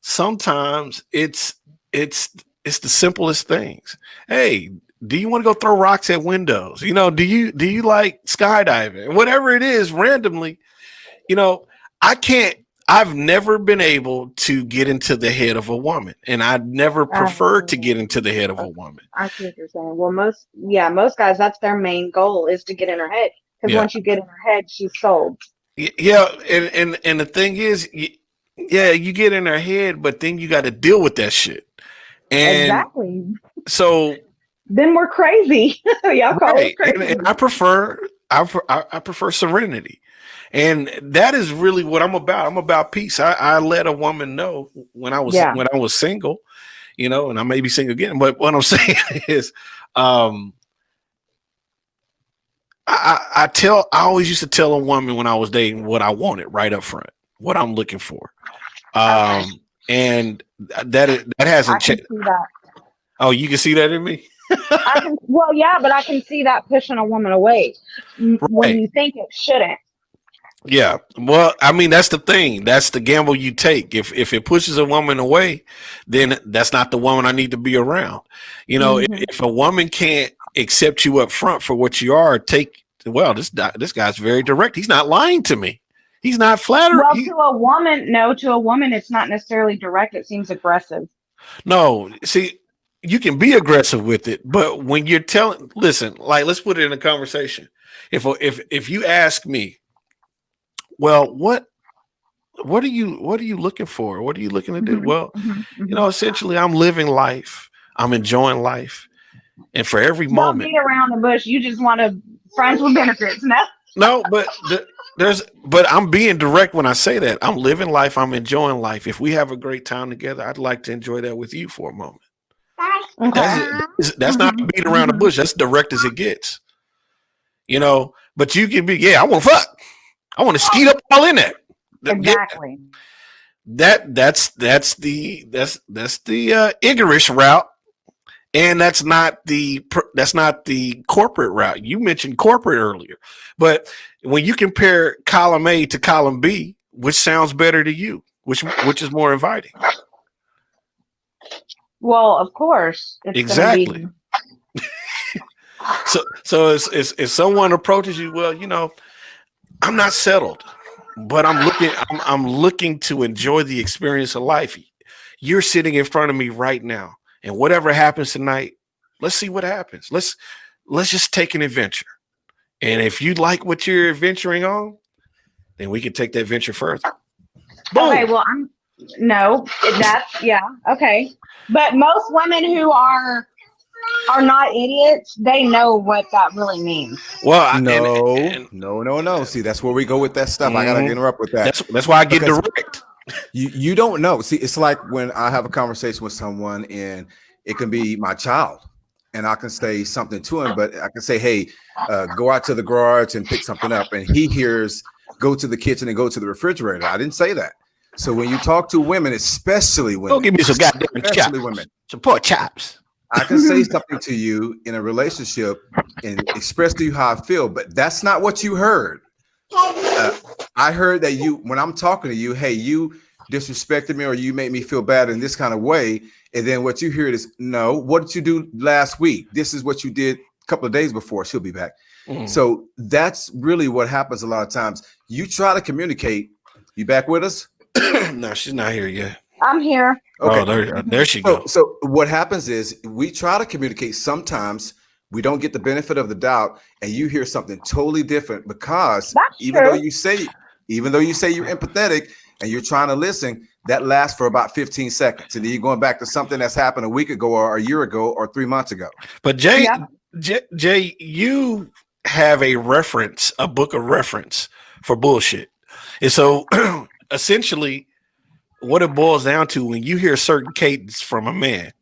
sometimes it's the simplest things. Hey, do you want to go throw rocks at windows? You know, do you like skydiving? Whatever it is, randomly, you know, I've never been able to get into the head of a woman, and I never preferred to get into the head of a woman. I see what you're saying. Well, most guys, that's their main goal, is to get in her head. Because once you get in her head, she's sold. Yeah, and the thing is, you get in her head, but then you got to deal with that shit. And exactly. So then we're crazy. Y'all call us crazy. And I prefer serenity. And that is really what I'm about. I'm about peace. I let a woman know when I was single, you know, and I may be single again. But what I'm saying is, I always used to tell a woman when I was dating what I wanted right up front, what I'm looking for. And that hasn't changed. Oh, you can see that in me? But I can see that pushing a woman away when you think it shouldn't. Yeah. Well, I mean, that's the thing. That's the gamble you take. If it pushes a woman away, then that's not the woman I need to be around. You know, if a woman can't accept you up front for what you are, this guy's very direct. He's not lying to me. He's not flattering. Well, to a woman, it's not necessarily direct. It seems aggressive. No, see, you can be aggressive with it, but when you're listen, like, let's put it in a conversation. If you ask me, well, what are you looking for? What are you looking to do? Well, you know, essentially, I'm living life. I'm enjoying life, and for every moment, don't beat around the bush. You just want to friends with benefits, no, but but I'm being direct when I say that. I'm living life. I'm enjoying life. If we have a great time together, I'd like to enjoy that with you for a moment. That's not beat around the bush. That's direct as it gets. You know, but you can be, I want to fuck. I want to skeet up all in that. Exactly. That's the Iggerish route, and that's not the corporate route. You mentioned corporate earlier, but when you compare column A to column B, which sounds better to you? Which is more inviting? Well, of course. Exactly. So if someone approaches you, well, you know, I'm not settled, but I'm looking to enjoy the experience of life. You're sitting in front of me right now, and whatever happens tonight, let's see what happens. Let's just take an adventure. And if you like what you're adventuring on, then we can take that venture further. Boom. Okay, well, okay. But most women who are not idiots, they know what that really means. Well, no. See, that's where we go with that stuff. I gotta interrupt with that. That's why I get direct. You don't know. See, it's like when I have a conversation with someone, and it can be my child, and I can say something to him, but I can say, hey, go out to the garage and pick something up, and he hears, go to the kitchen and go to the refrigerator. I didn't say that. So when you talk to women, especially women, don't give me some goddamn chops. Women, some poor chops. I can say something to you in a relationship and express to you how I feel, but that's not what you heard. I heard that when I'm talking to you, hey, you disrespected me or you made me feel bad in this kind of way. And then what you hear is, no, what did you do last week? This is what you did a couple of days before. She'll be back. So that's really what happens a lot of times. You try to communicate. You back with us? No, she's not here yet. I'm here. Okay. Oh, there she goes. So what happens is we try to communicate. Sometimes we don't get the benefit of the doubt, and you hear something totally different because even though you say you're empathetic and you're trying to listen, that lasts for about 15 seconds, and then you're going back to something that's happened a week ago or a year ago or 3 months ago. But Jay, you have a book of reference for bullshit, and so essentially, what it boils down to when you hear a certain cadence from a man,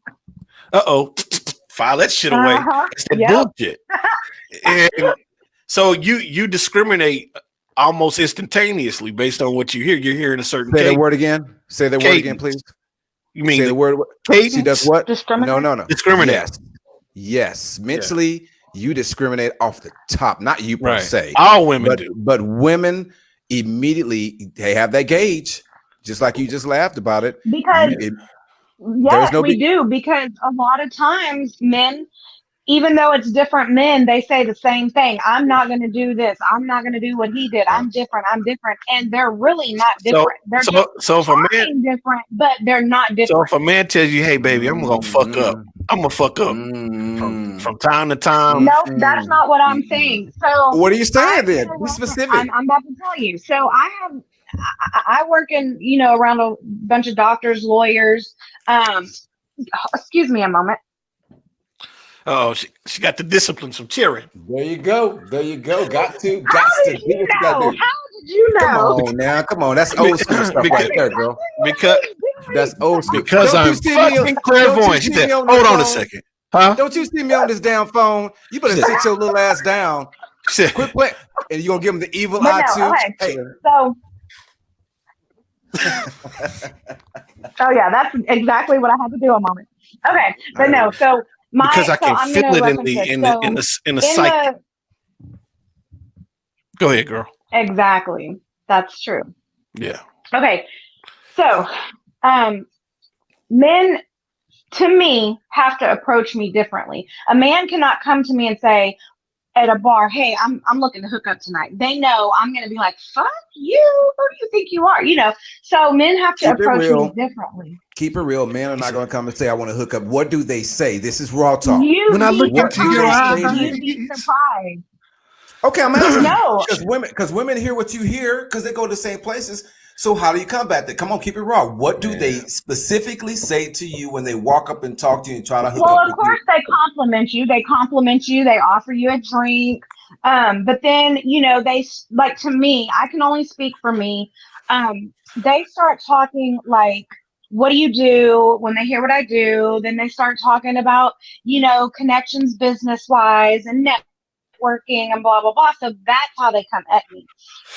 file that shit away. It's that bullshit. And so you discriminate almost instantaneously based on what you hear. You're hearing a certain Say that cadence. word again. Say that word again, please. You mean Say the word. cadence? She does what? Discriminate? No. Discriminate. Yes. Mentally, you discriminate off the top. Not you per Right. se. All women do. But women immediately, they have that gauge, just like you just laughed about it. Because yes, no we do. Because a lot of times men, even though it's different men, they say the same thing. I'm not going to do this. I'm not going to do what he did. I'm different. And they're really not different. They're So if a man different, but they're not So different. if a man tells you, "Hey, baby, I'm gonna fuck up. I'm gonna fuck up from time to time." No, that's not what I'm saying. So what are you saying then? Be specific. I'm about to tell you. So I work in, around a bunch of doctors, lawyers. Excuse me a moment. Oh, she got the discipline from cheering. There you go. Got to. How did you know? Come on now. Come on. That's old school stuff right there, girl. Because That's old school. Because Don't you I'm see me fucking clairvoyant. She said, "Hold on a second, huh? Don't you see me on this damn phone? You better sit your little ass down. Shit. Quit playing. And you gonna give him the evil But eye no, too? okay. Hey. So oh yeah, that's exactly what I had to do a moment. Okay, but no, so Because I can I'm feel gonna it reference in the psyche. Go ahead, girl. Exactly. That's true. Yeah. Okay. So men, to me, have to approach me differently. A man cannot come to me and say at a bar, "Hey, I'm looking to hook up tonight." They know I'm going to be like, "Fuck you. Who do you think you are?" So men have to approach me differently. Keep it real. Men are not going to come and say, "I want to hook up." What do they say? This is raw talk. When I look into your eyes, you'd be surprised. Okay, I'm asking. No. Because women hear what you hear because they go to the same places. So how do you combat that? Come on, keep it raw. What do they specifically say to you when they walk up and talk to you and try to hook up? Well, of course they compliment you. They offer you a drink. But then, they, like, to me, I can only speak for me. They start talking like, "What do you do?" When they hear what I do, then they start talking about, connections business wise and networking and blah, blah, blah. So that's how they come at me.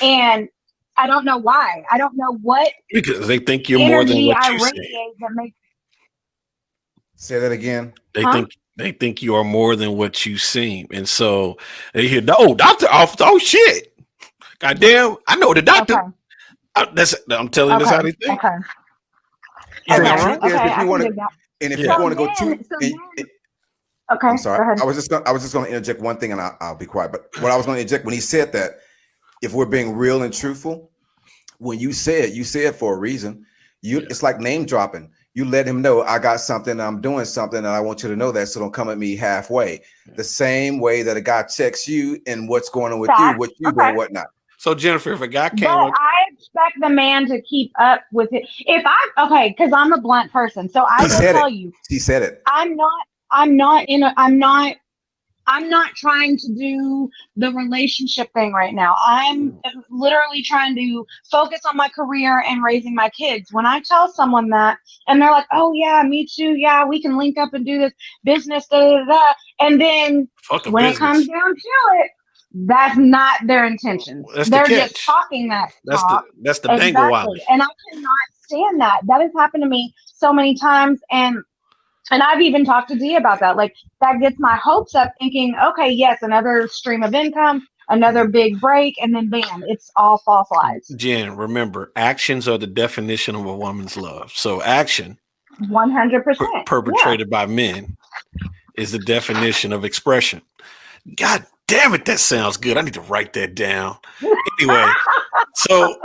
And I don't know why. I don't know what. Because they think you're more than what you say. Say that again. They think you are more than what you seem, and so they hear, "Oh, doctor, oh shit, goddamn, I know the doctor." Okay. I'm telling you, that's how they think. Okay. And if you want to go too. Okay. I'm sorry. Go ahead. I was just going to interject one thing, and I'll be quiet. But what I was going to interject when he said that, if we're being real and truthful, when you say it for a reason. It's like name dropping. You let him know, "I got something, I'm doing something, and I want you to know that, so don't come at me halfway." The same way that a guy checks you and what's going on with you, what you do and whatnot. So Jennifer, if a guy came, I expect the man to keep up with it. Because I'm a blunt person, so I will tell you. He said it. I'm not trying to do the relationship thing right now. I'm literally trying to focus on my career and raising my kids. When I tell someone that and they're like, "Oh yeah, me too. Yeah, we can link up and do this business, da, da, da." And then when it comes down to it, that's not their intentions. They're just talking that talk. That's the dangle wally. And I cannot stand that. That has happened to me so many times. And I've even talked to Dee about that. Like, that gets my hopes up thinking, okay, yes, another stream of income, another big break, and then bam, it's all false lies. Jen, remember, actions are the definition of a woman's love. So action 100% perpetrated by men is the definition of expression. God damn it, that sounds good. I need to write that down. Anyway, so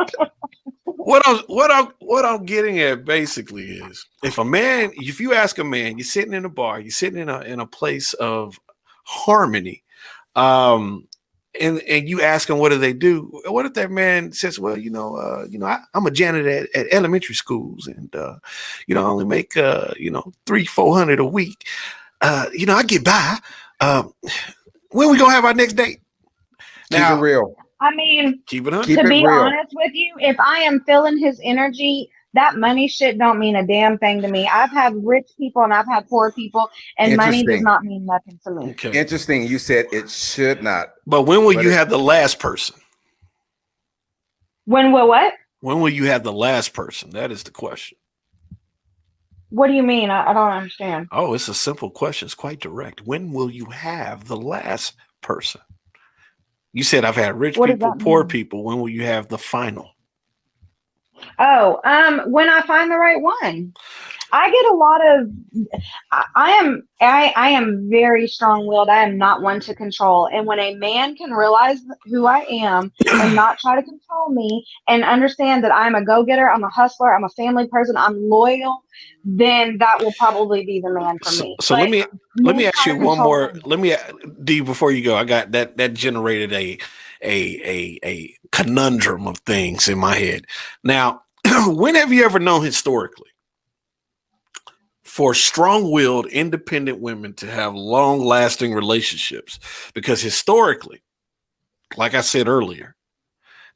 what I'm getting at basically is, if you ask a man, you're sitting in a bar, you're sitting in a place of harmony, and you ask them, what do they do? What if that man says, "Well, I'm a janitor at elementary schools, and I only make $300-400 a week. I get by. When we gonna have our next date?" Now, keep it real. I mean, keep it up. To be honest with you, if I am feeling his energy, that money shit don't mean a damn thing to me. I've had rich people and I've had poor people, and money does not mean nothing to me. Okay. Interesting. You said it should not. But when will you have the last person? When will what? When will you have the last person? That is the question. What do you mean? I don't understand. Oh, it's a simple question. It's quite direct. When will you have the last person? You said I've had rich What does people, that poor mean? people. When will you have the final? Oh, when I find the right one. I get a lot of I am very strong-willed. I am not one to control. And when a man can realize who I am and not try to control me and understand that I'm a go-getter, I'm a hustler, I'm a family person, I'm loyal, then that will probably be the man for me. So But let me men ask try you to one control more. me. Let me D before you go. I got that generated a conundrum of things in my head. Now, when have you ever known historically for strong-willed, independent women to have long-lasting relationships? Because historically, like I said earlier,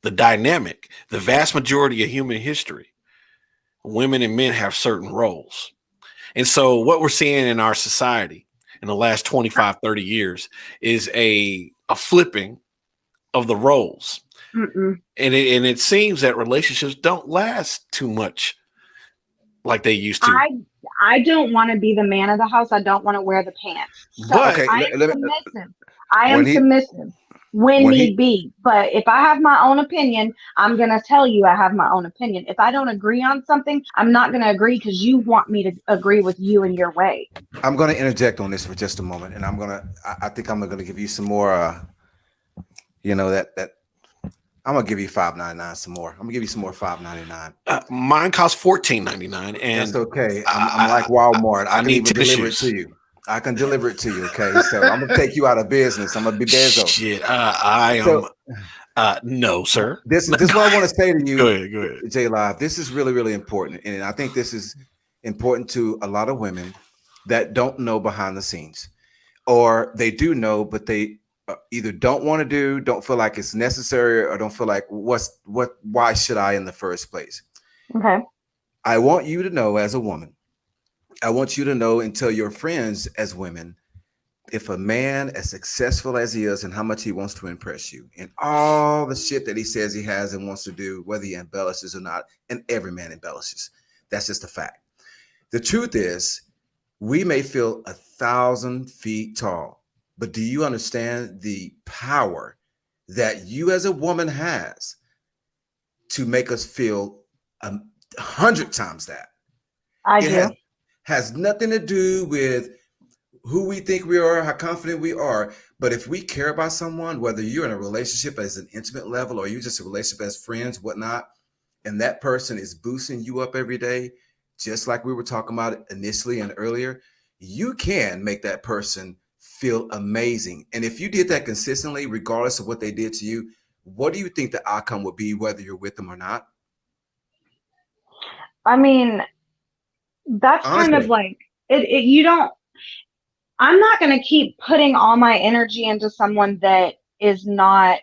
the dynamic, the vast majority of human history, women and men have certain roles. And so what we're seeing in our society in the last 25, 30 years is a flipping of the roles. Mm-mm. And it seems that relationships don't last too much like they used to. I don't want to be the man of the house. I don't want to wear the pants. So But Okay, I am let me. submissive. I am When he submissive when when need he be. But if I have my own opinion, I'm going to tell you I have my own opinion. If I don't agree on something, I'm not going to agree because you want me to agree with you in your way. I'm going to interject on this for just a moment, and I think I'm going to give you some more. That I'm going to give you $5.99 some more. I'm going to give you some more $5.99. Mine costs $14.99, That's and okay. I'm like Walmart. I I can need even tennis deliver it shoes. to you. I can deliver it to you. Okay, so I'm gonna take you out of business. I'm gonna be Bezos. Shit, I am. So No, sir. this is what I want to say to Go you, ahead. Go ahead. J Live. This is really, really important, and I think this is important to a lot of women that don't know behind the scenes, or they do know, but they either don't want to do, don't feel like it's necessary, or don't feel like why should I in the first place? Okay. I want you to know as a woman. I want you to know and tell your friends as women, if a man as successful as he is and how much he wants to impress you and all the shit that he says he has and wants to do, whether he embellishes or not, and every man embellishes. That's just a fact. The truth is, we may feel 1,000 feet tall, but do you understand the power that you as a woman has to make us feel 100 times that? I It do. has nothing to do with who we think we are, how confident we are. But if we care about someone, whether you're in a relationship as an intimate level or you're just a relationship as friends, whatnot, and that person is boosting you up every day, just like we were talking about initially and earlier, you can make that person feel amazing. And if you did that consistently, regardless of what they did to you, what do you think the outcome would be, whether you're with them or not? I mean, that's kind of Honestly. like you don't. I'm not going to keep putting all my energy into someone that is not.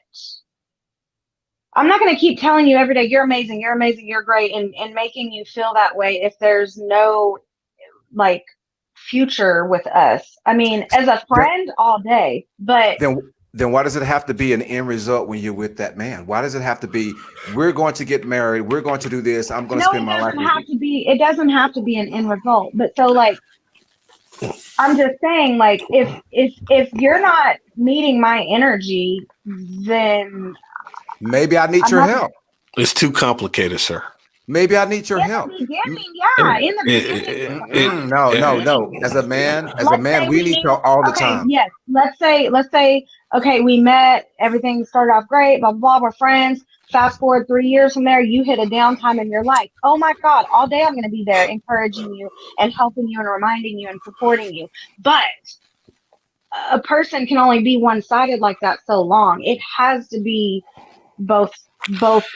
I'm not going to keep telling you every day, you're amazing, you're great, and making you feel that way if there's no like future with us. I mean, as a Then, friend all day, but then why does it have to be an end result when you're with that man? Why does it have to be, we're going to get married, we're going to do this, I'm going to no, spend it my life doesn't with have you? to be. It doesn't have to be an end result. But so like, I'm just saying, like, if you're not meeting my energy, then Maybe I need I'm your not gonna. help. It's too complicated, sir. Maybe I need your In help. the beginning, yeah, in the beginning, No. As a let's man, say we need to all the okay, time. yes, let's say, okay, we met, everything started off great, blah, blah, blah, we're friends. Fast forward 3 years from there, you hit a downtime in your life. Oh my God, all day I'm going to be there encouraging you and helping you and reminding you and supporting you. But a person can only be one-sided like that so long. It has to be both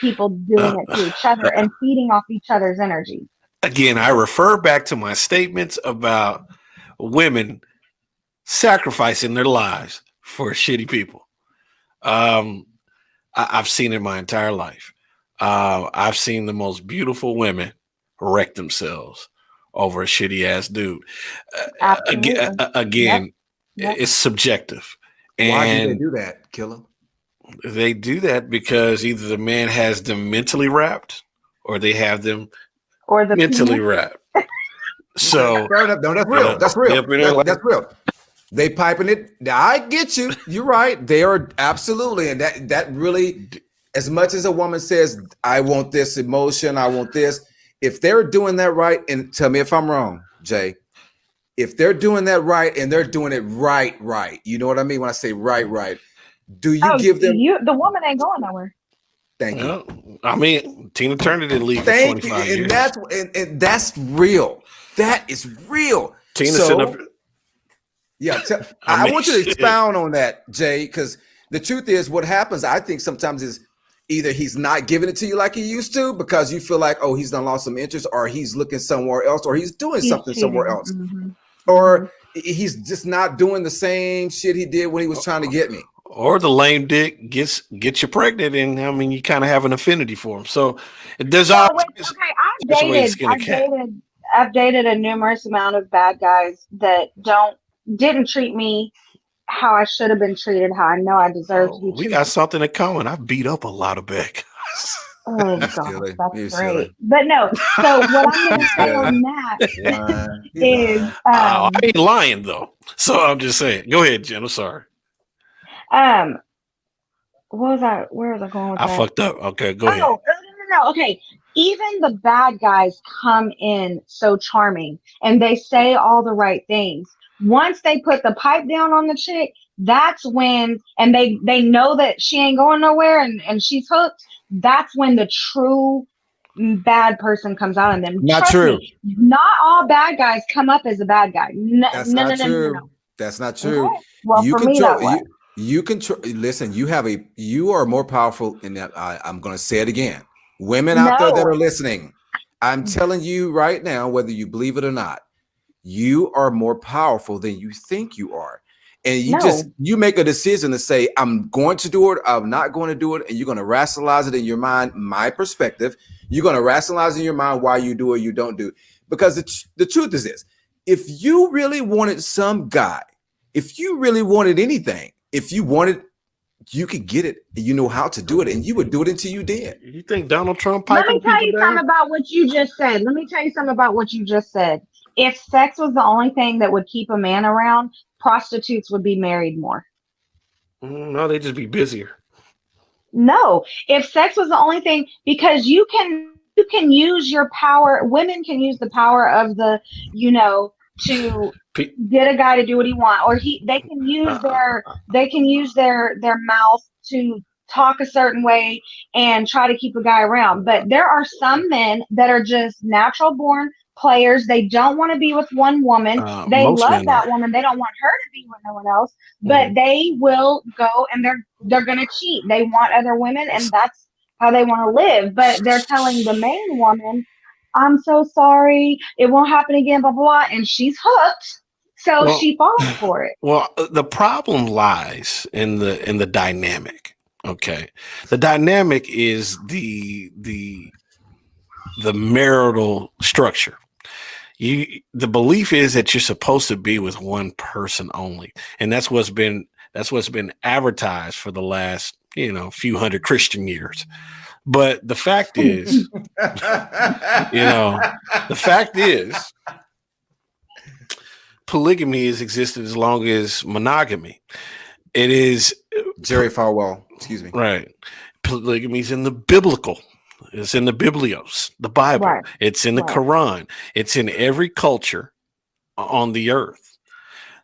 people doing it to each other and feeding off each other's energy. Again, I refer back to my statements about women sacrificing their lives for shitty people. I've seen it my entire life. I've seen the most beautiful women wreck themselves over a shitty ass dude. Absolutely. Yep. Again, Yep. it's subjective. Why do they And do that, Killer? They do that because either the man has them mentally wrapped or they have them Or the mentally penis. wrapped. So Fair enough. No, that's you real. know, That's real. yep, and they're like, That's real. They piping it. I get you. You're right. They are absolutely, and that really, as much as a woman says, "I want this emotion, I want this," if they're doing that right, and tell me if I'm wrong, Jay. If they're doing that right and they're doing it right, you know what I mean when I say right. Do you Oh, give them? the woman ain't going nowhere. Thank you. well, I mean, Tina Turner didn't leave for Thank you. 25 years. And that's real. That is real. Tina So, sitting up. yeah, I I mean, want you to shit. expound on that, Jay, because the truth is what happens, I think sometimes is either he's not giving it to you like he used to because you feel like, oh, he's done lost some interest, or he's looking somewhere else, or he's doing He's something somewhere cheating. else, Mhm. or he's just not doing the same shit he did when he was trying to get me. Or the lame dick gets you pregnant, and I mean, you kind of have an affinity for him. So there's Well, always okay, special way to skin a cat. I've dated a numerous amount of bad guys that didn't treat me how I should have been treated, how I know I deserve to be We treated. got something in common. I beat up a lot of bad guys. Oh You God, silly. that's You great. silly. But no, so what I'm gonna say Yeah. on that Lying. is I ain't lying though. So I'm just saying. Go ahead, Jen. I'm sorry. what was I where was I going with I that? fucked up. Okay, go Oh, ahead. no. Okay. Even the bad guys come in so charming and they say all the right things. Once they put the pipe down on the chick, that's when, and they know that she ain't going nowhere and she's hooked. That's when the true bad person comes out in them. Not Trust true. me, not all bad guys come up as a bad guy. No, That's no, not no, no, no, true. no. That's not true. Okay. Well, You for me, that control. was. You control. Listen, you are more powerful in that. I'm going to say it again. Women out there that No. are listening, I'm telling you right now, whether you believe it or not, you are more powerful than you think you are. And you make a decision to say, I'm going to do it, I'm not going to do it, and you're going to rationalize it in your mind. My perspective, you're going to rationalize in your mind why you do or you don't do. Because the truth is this: if you really wanted some guy, if you really wanted anything, if you wanted, you could get it, and you know how to do it, and you would do it until you did. You think Donald Trump Let piping me tell people you down? something about what you just said. If sex was the only thing that would keep a man around, prostitutes would be married more. No, they just be busier. No, if sex was the only thing, because you can use your power. Women can use the power of to Pe- get a guy to do what he wants, or they can use their mouth to talk a certain way and try to keep a guy around. But there are some men that are just natural born players. They don't want to be with one woman. They most love men that are. woman. They don't want her to be with no one else, but they will go and they're going to cheat. They want other women, and that's how they want to live. But they're telling the main woman, I'm so sorry, it won't happen again, blah, blah, blah. And she's hooked. So Well, she falls for it. Well, the problem lies in the dynamic. Okay, the dynamic is the marital structure. The belief is that you're supposed to be with one person only, and that's what's been advertised for the last few hundred Christian years. But the fact is, polygamy has existed as long as monogamy. It is Jerry Falwell, excuse me. Right. Polygamy is in the biblical. It's in the Biblios, the Bible. Right. It's in the Quran. It's in every culture on the earth.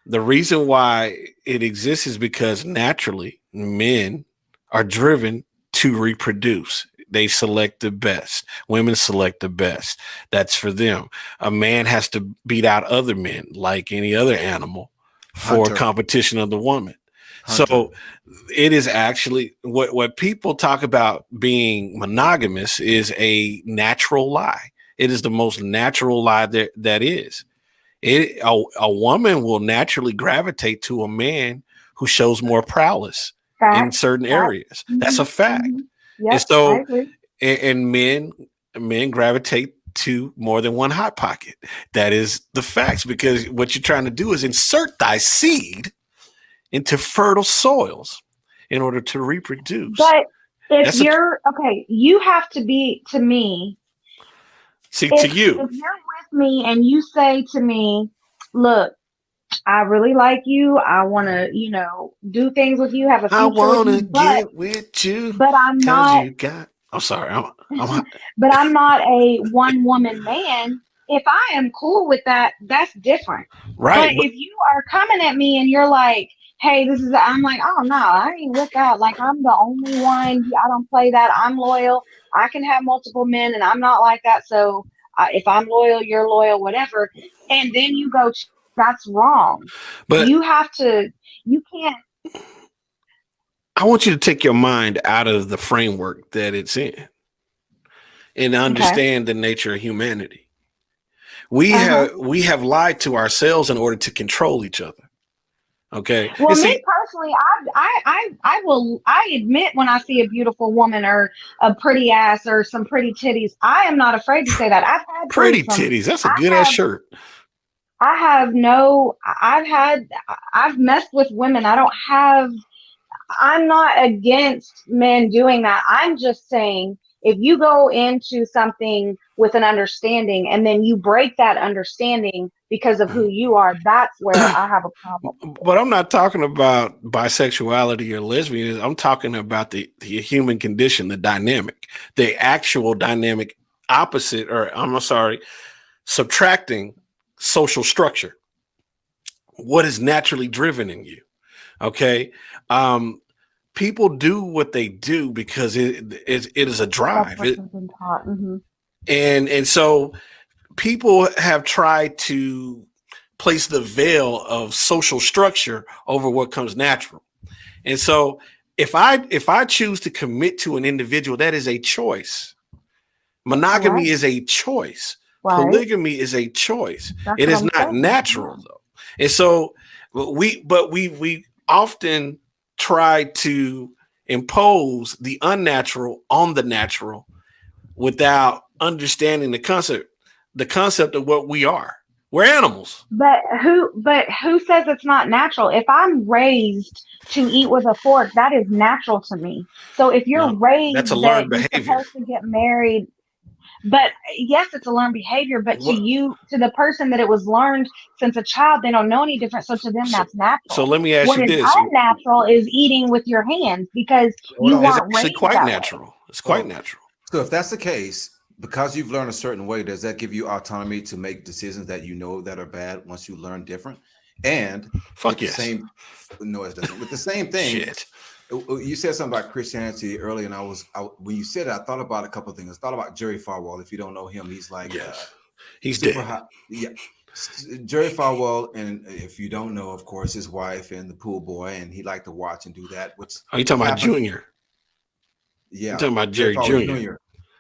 The reason why it exists is because naturally men are driven to reproduce. They select the best. Women select the best. That's for them. A man has to beat out other men like any other animal for competition of the woman. So it is actually what people talk about being monogamous is a natural lie. It is the most natural lie that is. A woman will naturally gravitate to a man who shows more prowess in certain areas. That's a fact. Yep, and so, I agree. And men gravitate to more than one hot pocket. That is the facts, because what you're trying to do is insert thy seed into fertile soils. in order to reproduce. But if That's you're okay, you have to be to me. see, If to you, if you're with me and you say to me, look, I really like you. I want to, do things with you, have a I future with wanna you, get with you but I'm because not you got. I'm sorry. I'm but I'm not a one woman man. If I am cool with that, that's different. right. But if you are coming at me and you're like, hey, I'm like, oh no, I ain't with that. Like, I'm the only one. I don't play that. I'm loyal. I can have multiple men and I'm not like that. So if I'm loyal, you're loyal, whatever. And then you go, that's wrong. But You can't. I want you to take your mind out of the framework that it's in and Okay. understand the nature of humanity. We Uh-huh. have lied to ourselves in order to control each other. Okay. Well, And me see, personally, I admit when I see a beautiful woman or a pretty ass or some pretty titties, I am not afraid to say that. I've had pretty threesomes. titties. That's a I good ass have, shirt. I have no, I've messed with women. I'm not against men doing that. I'm just saying if you go into something with an understanding and then you break that understanding because of who you are, that's where I have a problem. But I'm not talking about bisexuality or lesbianism. I'm talking about the human condition, the dynamic, the actual dynamic opposite, or I'm sorry, subtracting social structure. What is naturally driven in you? Okay. People do what they do because it is a That's drive. what I've been taught. Hmm. And so people have tried to place the veil of social structure over what comes natural. And so if I choose to commit to an individual, that is a choice. Monogamy Right. is a choice. Right. Polygamy is a choice. That's It what is I'm not saying. natural though. And so we often try to impose the unnatural on the natural without understanding the concept of what we are. We're animals. But who says it's not natural? If I'm raised to eat with a fork, that is natural to me. So if you're No, that's a raised that learned you're behavior. supposed to get married, but yes, it's a learned behavior, but to What, you, to the person that it was learned since a child, they don't know any different. So to them, so, that's so natural. let me ask What you is this. unnatural is eating with your hands because Hold you on. It's weren't actually raised quite that way. natural. It's Hold quite on. natural. So if that's the case, because you've learned a certain way, does that give you autonomy to make decisions that you know that are bad once you learn different? And Fuck with the yes. same, no, it doesn't. With the same thing, Shit. you said something about Christianity earlier, and when you said it, I thought about a couple of things. I thought about Jerry Falwell. If you don't know him, he's like Yes. He's super dead. hot. Yeah, Jerry Falwell, and if you don't know, of course, his wife and the pool boy, and he liked to watch and do that. Which Are you talking about happened? Junior? You're Yeah, talking about Jerry Jerry Falwell Jr. Jr.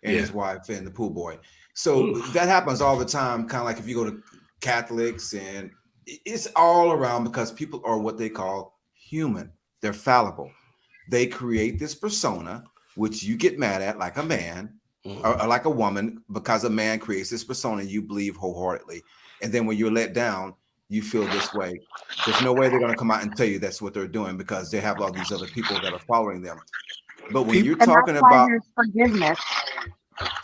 and Yeah. his wife and the pool boy. So Oof. that happens all the time. Kind of like if you go to Catholics, and it's all around because people are what they call human. They're fallible. They create this persona, which you get mad at, like a man or like a woman, because a man creates this persona you believe wholeheartedly. And then when you're let down, you feel this way. There's no way they're going to come out and tell you that's what they're doing because they have all these other people that are following them. But when People you're And that's talking why about, there's forgiveness.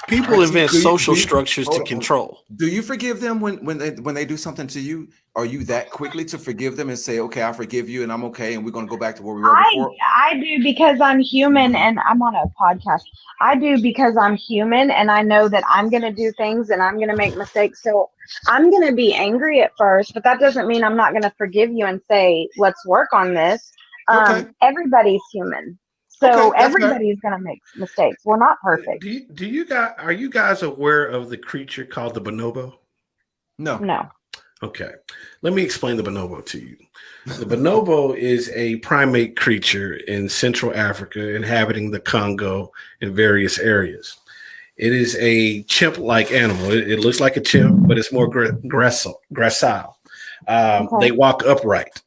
people but you, invent do you social structures to hold on, control. do you forgive them when they do something to you? Are you that quickly to forgive them and say, okay, I forgive you and I'm okay and we're going to go back to where we were I before? I do because I'm human and I'm on a podcast. I do because I'm human and I know that I'm going to do things and I'm going to make mistakes. So I'm going to be angry at first, but that doesn't mean I'm not going to forgive you and say, let's work on this. Okay, Everybody's human. So okay, that's fair. everybody's going to make mistakes. We're not perfect. Do you guys are you guys aware of the creature called the bonobo? No. No. Okay. Let me explain the bonobo to you. The bonobo is a primate creature in Central Africa inhabiting the Congo and various areas. It is a chimp-like animal. It looks like a chimp, but it's more gracile. They Okay. walk upright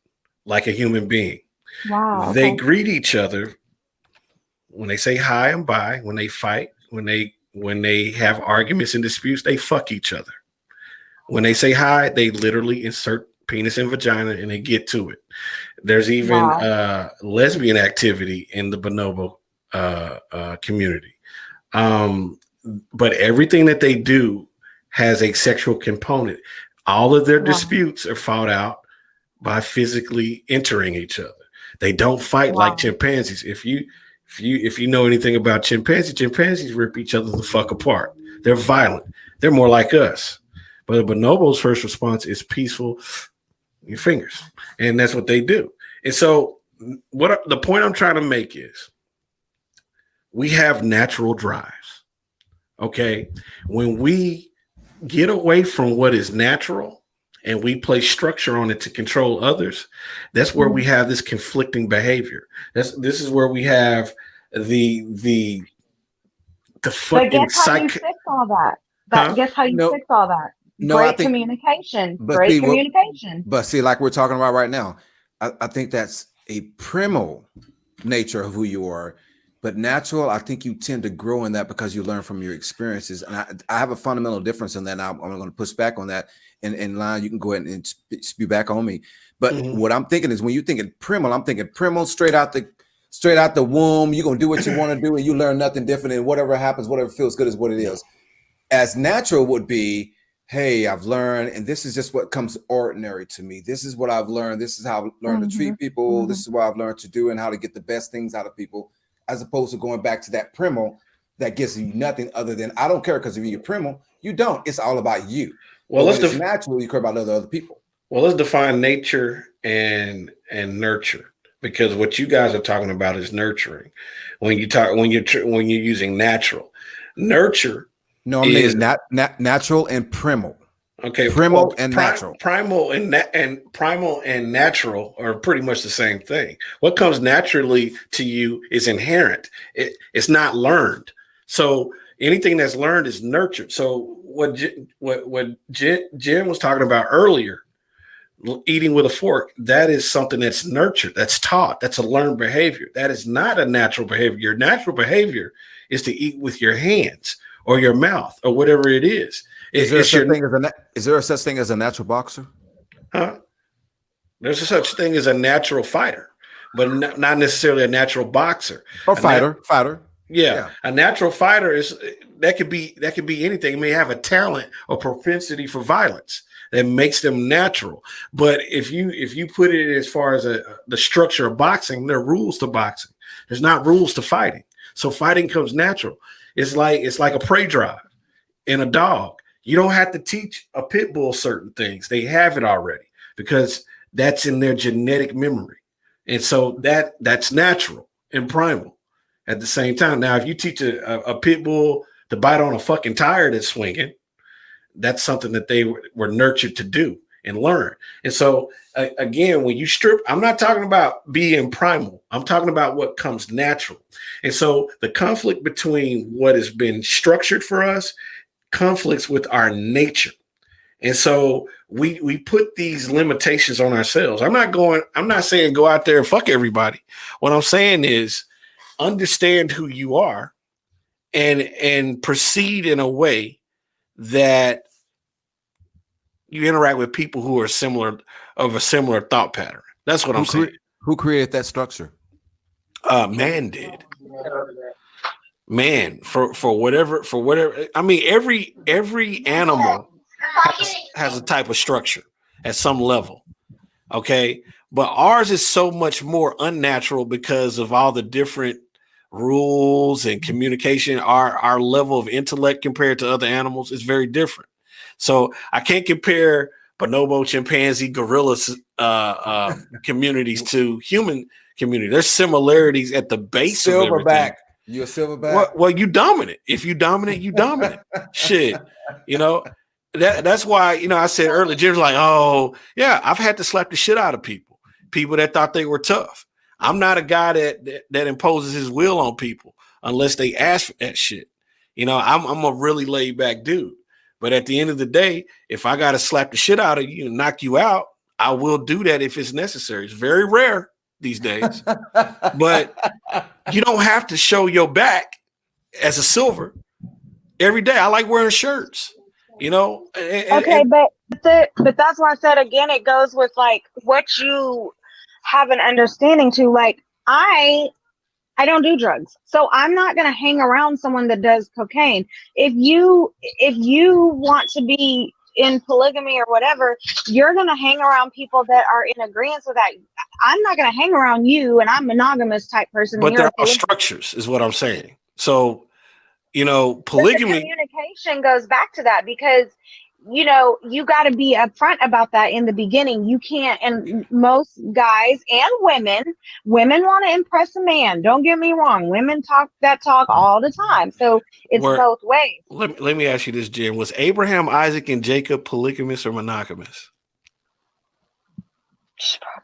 like a human being. Wow. They Okay. greet each other when they say hi and bye, when they fight, when they have arguments and disputes, they fuck each other. When they say hi, they literally insert penis and vagina and they get to it. There's even Wow. lesbian activity in the bonobo community. But everything that they do has a sexual component. All of their Wow. disputes are fought out by physically entering each other. They don't fight like Wow. chimpanzees. If you know anything about chimpanzees rip each other the fuck apart. They're violent. They're more like us. But a bonobo's first response is peaceful, your fingers, and that's what they do. And so, the point I'm trying to make is, we have natural drives. Okay, when we get away from what is natural and we place structure on it to control others, that's where we have this conflicting behavior. This is where we have the But fucking guess how you fix all that? huh? Guess how you No, fix all that? no, I Great think, communication. but Great see, what, communication. but see, like we're talking about right now, I think that's a primal nature of who you are. But natural, I think you tend to grow in that because you learn from your experiences. And I have a fundamental difference in that. Now I'm going to push back on that. In line, you can go ahead and spew back on me. But what I'm thinking is, when you're thinking primal, I'm thinking primal straight out the womb. You're going to do what you want to do, and you learn nothing different. And whatever happens, whatever feels good is what it is. As natural would be, hey, I've learned, and this is just what comes ordinary to me. This is what I've learned. This is how I've learned to treat people. This is what I've learned to do and how to get the best things out of people, as opposed to going back to that primal that gives you nothing other than, I don't care, because if you're primal, you don't. It's all about you. Well, when it's natural, you care about other people. Well, let's define nature and nurture, because what you guys are talking about is nurturing. When you're using natural, nurture. No, I'm naming natural and primal. Okay, primal and natural. Primal and natural are pretty much the same thing. What comes naturally to you is inherent. It's not learned. So anything that's learned is nurtured. So what Jen was talking about earlier, eating with a fork, that is something that's nurtured, that's taught, that's a learned behavior. That is not a natural behavior. Your natural behavior is to eat with your hands or your mouth or whatever it is. Is there a such thing as a natural boxer? Huh? There's a such thing as a natural fighter, but not necessarily a natural boxer. Or fighter. Yeah. A natural fighter that could be anything. It may have a talent or propensity for violence that makes them natural. But if you put it as far as the structure of boxing, there are rules to boxing. There's not rules to fighting. So fighting comes natural. It's like a prey drive in a dog. You don't have to teach a pit bull certain things. They have it already because that's in their genetic memory. And so that's natural and primal at the same time. Now, if you teach a pit bull to bite on a fucking tire that's swinging, that's something that they were nurtured to do and learn. And so, again, when you strip, I'm not talking about being primal. I'm talking about what comes natural. And so the conflict between what has been structured for us conflicts with our nature. And so we put these limitations on ourselves. I'm not saying go out there and fuck everybody. What I'm saying is understand who you are and proceed in a way that you interact with people who are of a similar thought pattern. That's what I'm saying. Who created that structure? Man did. Man, for whatever. I mean, every animal has a type of structure at some level. Okay. But ours is so much more unnatural because of all the different rules and communication. Our level of intellect compared to other animals is very different. So I can't compare bonobo, chimpanzee, gorillas communities to human community. There's similarities at the base of everything. You a silverback? Well, you dominant. If you dominant, you dominant. Shit. That's why, I said earlier, Jim's like, oh, yeah, I've had to slap the shit out of people that thought they were tough. I'm not a guy that imposes his will on people unless they ask for that shit. I'm a really laid back dude. But at the end of the day, if I got to slap the shit out of you and knock you out, I will do that if it's necessary. It's very rare these days. But you don't have to show your back as a silver every day. I like wearing shirts, Okay, but that's why I said again, it goes with like what you have an understanding to, like, I don't do drugs, so I'm not going to hang around someone that does cocaine. If you want to be in polygamy or whatever, you're going to hang around people that are in agreement with that. I'm not going to hang around you and I'm monogamous type person. But and you're there a are polygamous. structures, is what I'm saying. So, you know, But the polygamy. communication goes back to that, because you got to be upfront about that in the beginning. You can't, and most guys and women want to impress a man. Don't get me wrong. Women talk that talk all the time. So it's Were both ways. let me ask you this, Jen. Was Abraham, Isaac, and Jacob polygamous or monogamous?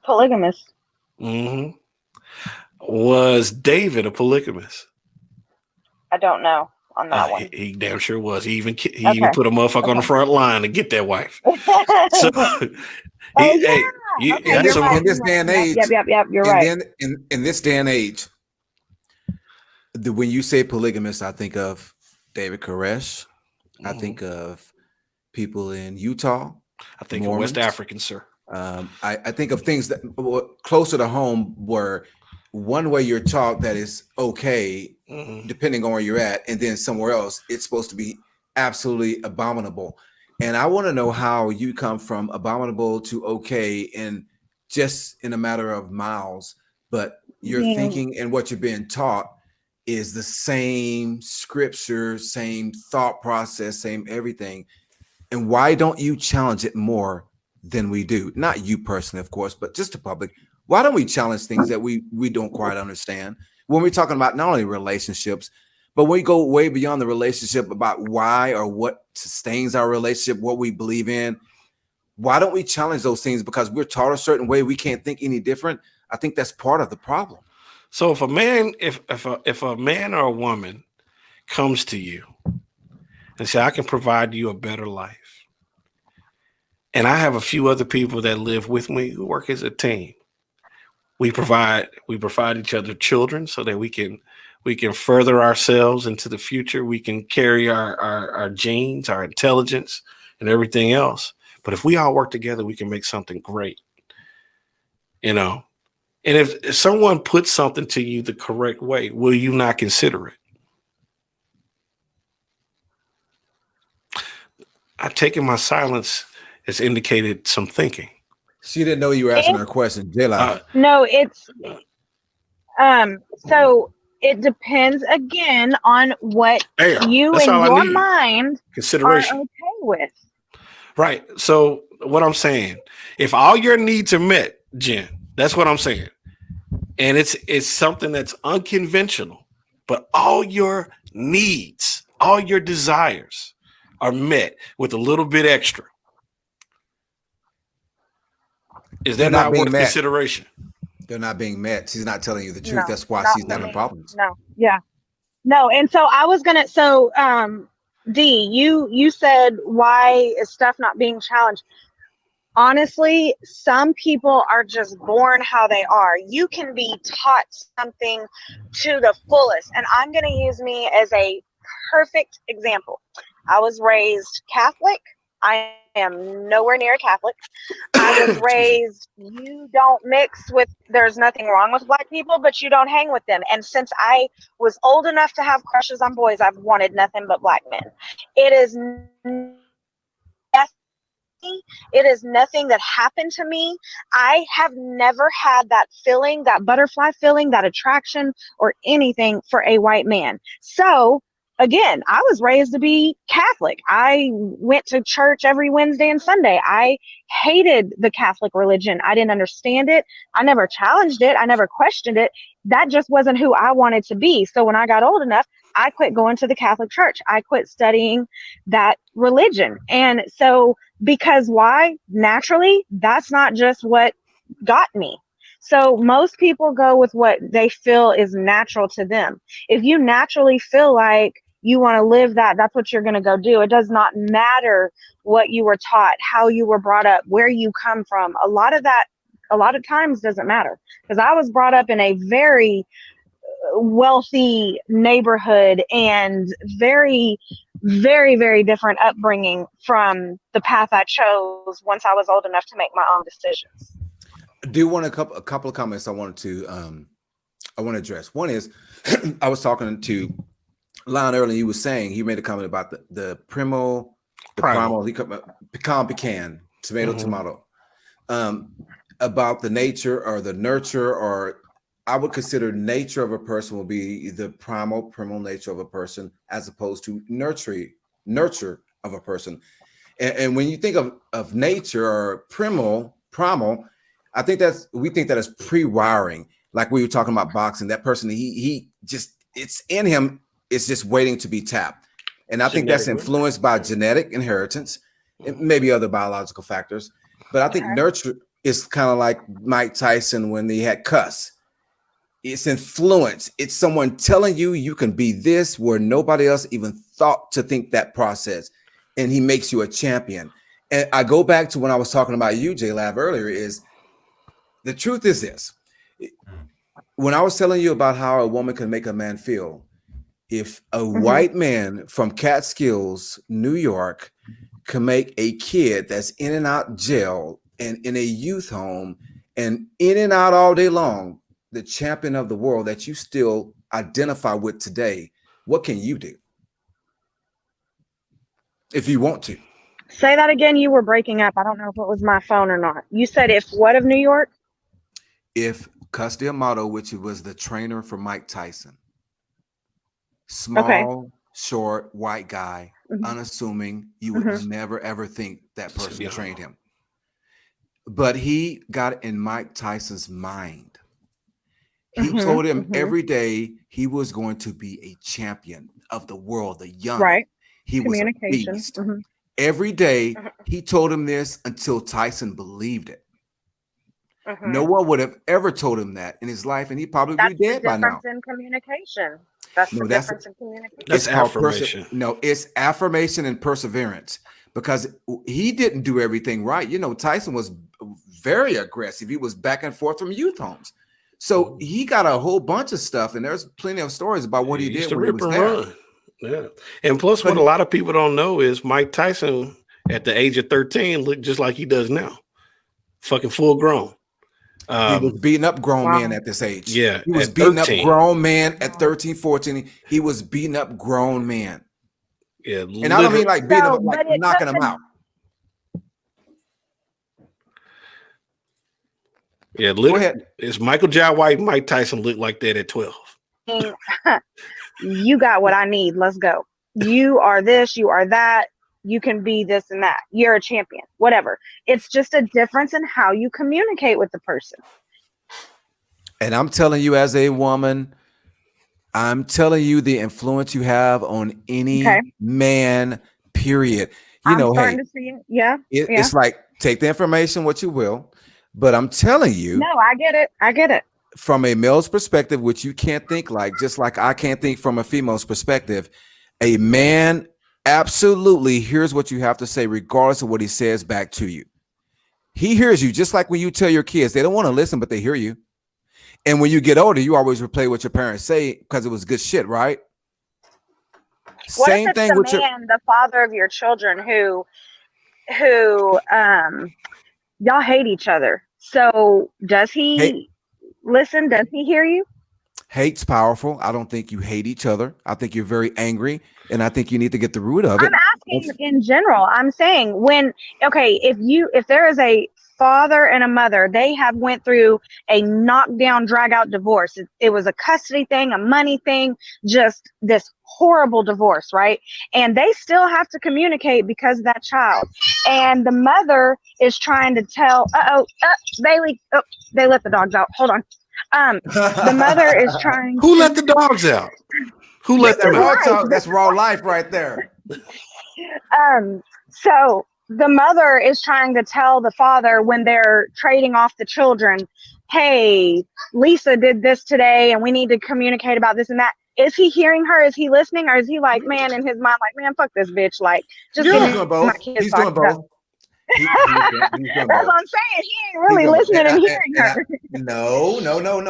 Polygamous. Mm-hmm. Was David a polygamist? I don't know on that one. He damn sure was. He even Okay. put a motherfucker on the front line to get that wife. So Oh, hey, yeah. Okay, that's you're some right. In this day and age, Yep. You're and right. then in this day and age, when you say polygamous, I think of David Koresh. I think of people in Utah. I think of Mormons. West Africans, sir. I think of things that were closer to home, where one way you're taught that is okay, depending on where you're at, and then somewhere else it's supposed to be absolutely abominable. And I want to know how you come from abominable to okay in just in a matter of miles, but your thinking and what you're being taught is the same scripture, same thought process, same everything. And why don't you challenge it more than we do? Not you personally, of course, but just the public. Why don't we challenge things that we don't quite understand when we're talking about not only relationships, but we go way beyond the relationship about why or what sustains our relationship, what we believe in. Why don't we challenge those things? Because we're taught a certain way, we can't think any different. I think that's part of the problem. So if a man, if a man or a woman comes to you and say, I can provide you a better life, and I have a few other people that live with me who work as a team, we provide each other children so that we can further ourselves into the future. We can carry our genes, our intelligence, and everything else. But if we all work together, we can make something great. And if someone puts something to you the correct way, will you not consider it? I've taken my silence has indicated some thinking. She didn't know you were asking her question. No, it's so it depends again on what you That's in all I your need. mind are Consideration. okay with. Right. So what I'm saying, if all your needs are met, Jen, that's what I'm saying. And it's something that's unconventional, but all your needs, all your desires are met with a little bit extra. Is that not worth consideration? They're not being met. She's not telling you the truth. No, That's why not she's having problems. No, yeah. No, and so I was gonna D, you said, why is stuff not being challenged? Honestly, some people are just born how they are. You can be taught something to the fullest. And I'm going to use me as a perfect example. I was raised Catholic. I am nowhere near a Catholic. I was raised, you don't mix with, there's nothing wrong with Black people, but you don't hang with them. And since I was old enough to have crushes on boys, I've wanted nothing but Black men. It is nothing that happened to me. I have never had that feeling, that butterfly feeling, that attraction or anything for a white man. So again, I was raised to be Catholic. I went to church every Wednesday and Sunday. I hated the Catholic religion. I didn't understand it. I never challenged it. I never questioned it. That just wasn't who I wanted to be. So when I got old enough, I quit going to the Catholic Church. I quit studying that religion. And so because why? Naturally, that's not just what got me. So most people go with what they feel is natural to them. If you naturally feel like you want to live that, that's what you're going to go do. It does not matter what you were taught, how you were brought up, where you come from. A lot of times doesn't matter, because I was brought up in a very wealthy neighborhood and very, very, very different upbringing from the path I chose once I was old enough to make my own decisions. do want a couple of comments I want to address. One is I was talking to Lon earlier. He was saying he made a comment about the primal, the primal, pecan, tomato, about the nature or the nurture, or I would consider nature of a person will be the primal nature of a person as opposed to nurture of a person. And when you think of nature or primal, I think we think that is pre-wiring. Like we were talking about boxing, that person, he just, it's in him. It's just waiting to be tapped. And I think that's influenced by genetic inheritance and maybe other biological factors. But I think nurture is kind of like Mike Tyson when he had cuss. It's influence. It's someone telling you you can be this where nobody else even thought to think that process. And he makes you a champion. And I go back to when I was talking about you, J-Lab, earlier, is the truth is this. When I was telling you about how a woman can make a man feel, if a white man from Catskills, New York, can make a kid that's in and out jail and in a youth home and in and out all day long, the champion of the world that you still identify with today, what can you do? If you want to. Say that again. You were breaking up. I don't know if it was my phone or not. You said if what of New York? If Cus D'Amato, which was the trainer for Mike Tyson, small, short, white guy, unassuming, you would never, ever think that person trained him. But he got in Mike Tyson's mind. He told him every day he was going to be a champion of the world, the young. Right. He was a beast. Every day he told him this until Tyson believed it. No one would have ever told him that in his life, and he probably would be dead by now. That's the difference in communication. That's the difference in communication. That's affirmation. No, it's affirmation and perseverance, because he didn't do everything right. You know, Tyson was very aggressive. He was back and forth from youth homes. So he got a whole bunch of stuff, and there's plenty of stories about what he did when he was there. Run. Yeah. And plus, what a lot of people don't know is Mike Tyson at the age of 13 looked just like he does now. Fucking full grown. He was beating up grown men at this age. Yeah. He was beating up grown men at 13, 14. He was beating up grown men. Yeah. And I don't mean like beating them up, like knocking them out. Yeah, literally. It's Michael Jai White and Mike Tyson looked like that at 12. You got what I need. Let's go. You are this, you are that. You can be this and that. You're a champion, whatever. It's just a difference in how you communicate with the person. And I'm telling you, as a woman, I'm telling you the influence you have on any man, period. You know, hey, to see it. Yeah. It's like, take the information, what you will. But I'm telling you. No, I get it. I get it. From a male's perspective, which you can't think like, just like I can't think from a female's perspective, a man absolutely hears what you have to say, regardless of what he says back to you. He hears you, just like when you tell your kids, they don't want to listen, but they hear you. And when you get older, you always replay what your parents say because it was good shit, right? What Same if it's thing the with man, the father of your children who y'all hate each other. So does he listen? Does he hear you? Hate's powerful. I don't think you hate each other. I think you're very angry, and I think you need to get the root of it. I'm asking in general. I'm saying if there is a father and a mother, they have went through a knockdown, drag out divorce. It was a custody thing, a money thing, just this horrible divorce, right? And they still have to communicate because of that child. And the mother is trying to tell, Bailey, they let the dogs out. Hold on. The mother is trying. Who let the dogs out? Who let them out? That's raw life right there. So the mother is trying to tell the father when they're trading off the children, hey, Lisa did this today and we need to communicate about this and that. Is he hearing her? Is he listening? Or is he like, man, in his mind, like, man, fuck this bitch. Like, just he's doing both. He's doing both. That's what I'm saying. He ain't really listening and hearing her. No.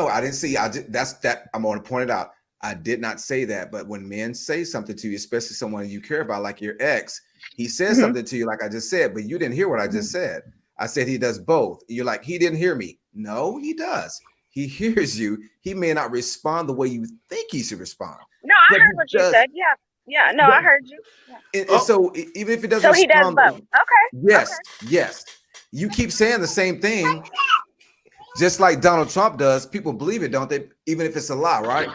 I didn't see. That's that. I'm going to point it out. I did not say that. But when men say something to you, especially someone you care about, like your ex, he says something to you, like I just said, but you didn't hear what I just said. I said he does both. You're like, he didn't hear me. No, he does. He hears you. He may not respond the way you think he should respond. No, I But heard he what you does. said. Yeah. Yeah. No, I heard you. Yeah. And so even if it doesn't So he does respond, both. Okay. yes, yes. You keep saying the same thing, just like Donald Trump does. People believe it, don't they? Even if it's a lie, right?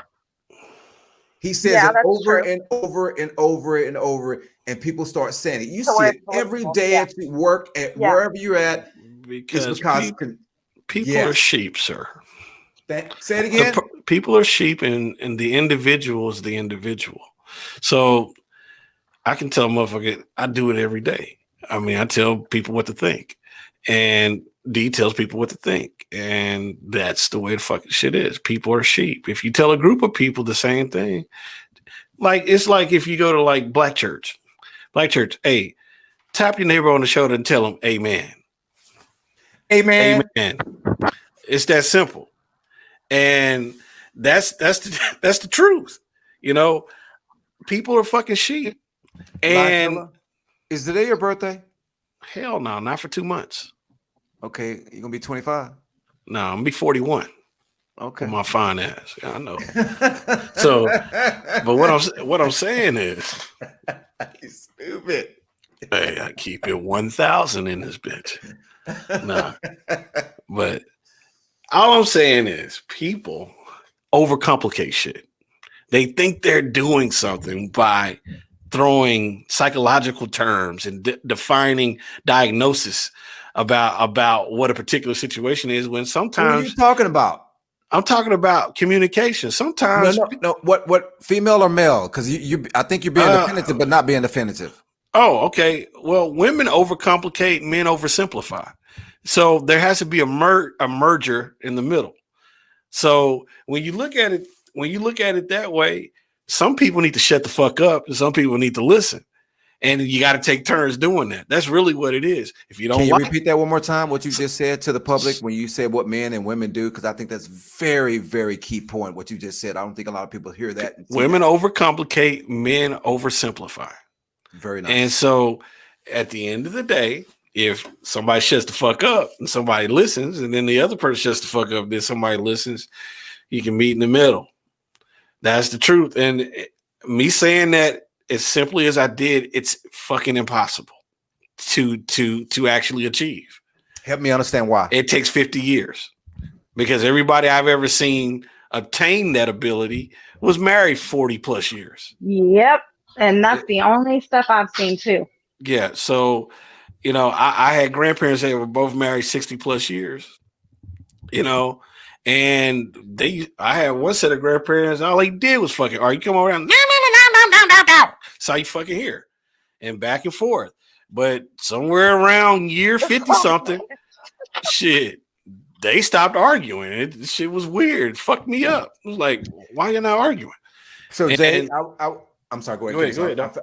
He says Yeah, it that's over true. and over and over and over, and people start saying it. You So see where it it's every believable. day Yeah. at your work, at Yeah. wherever you're at. It's Because because people are sheep, sir. say it again. People are sheep, and the individual is the individual. So I can tell motherfucker, I do it every day. I mean, I tell people what to think, and D tells people what to think, and that's the way the fucking shit is. People are sheep. If you tell a group of people the same thing, like it's like if you go to like black church, hey, tap your neighbor on the shoulder and tell him, amen. Amen. Amen. It's that simple. And that's the truth. You know, people are fucking sheep. And Lila, is today your birthday? hell no, not for 2 months. Okay, you're gonna be 25. No, I'm gonna be 41. Okay. With my fine ass. Yeah, I know. So, but what I'm saying is, you stupid. hey, I keep it 1,000 in this bitch. No, but all I'm saying is, people overcomplicate shit. They think they're doing something by throwing psychological terms and defining diagnosis about what a particular situation is. When Who are sometimes you talking about? I'm talking about communication. Sometimes, No. What female or male? Because I think you're being definitive, but not being definitive. oh, okay. Well, women overcomplicate, men oversimplify. So there has to be a merger in the middle. So when you look at it that way, some people need to shut the fuck up and some people need to listen. And you got to take turns doing that. That's really what it is. If you don't Can you repeat that one more time? What you just said to the public when you said what men and women do? Because I think that's very, very key point. What you just said. I don't think a lot of people hear that. Women overcomplicate, men oversimplify. Very nice. And so at the end of the day, if somebody shuts the fuck up and somebody listens, and then the other person shuts the fuck up, then somebody listens, you can meet in the middle. That's the truth. And me saying that as simply as I did, it's fucking impossible to actually achieve. Help me understand why. It takes 50 years because everybody I've ever seen obtain that ability was married 40 plus years. Yep. And that's the only stuff I've seen too. Yeah. So, you know, I had grandparents that were both married 60 plus years, you know, and I had one set of grandparents, all they did was fucking, are you come around? No. That's how you fucking hear. And back and forth. But somewhere around year 50 something, shit, they stopped arguing. Shit was weird. It fucked me up. It was like, why you not arguing? So, Jay, I'm sorry. Go ahead.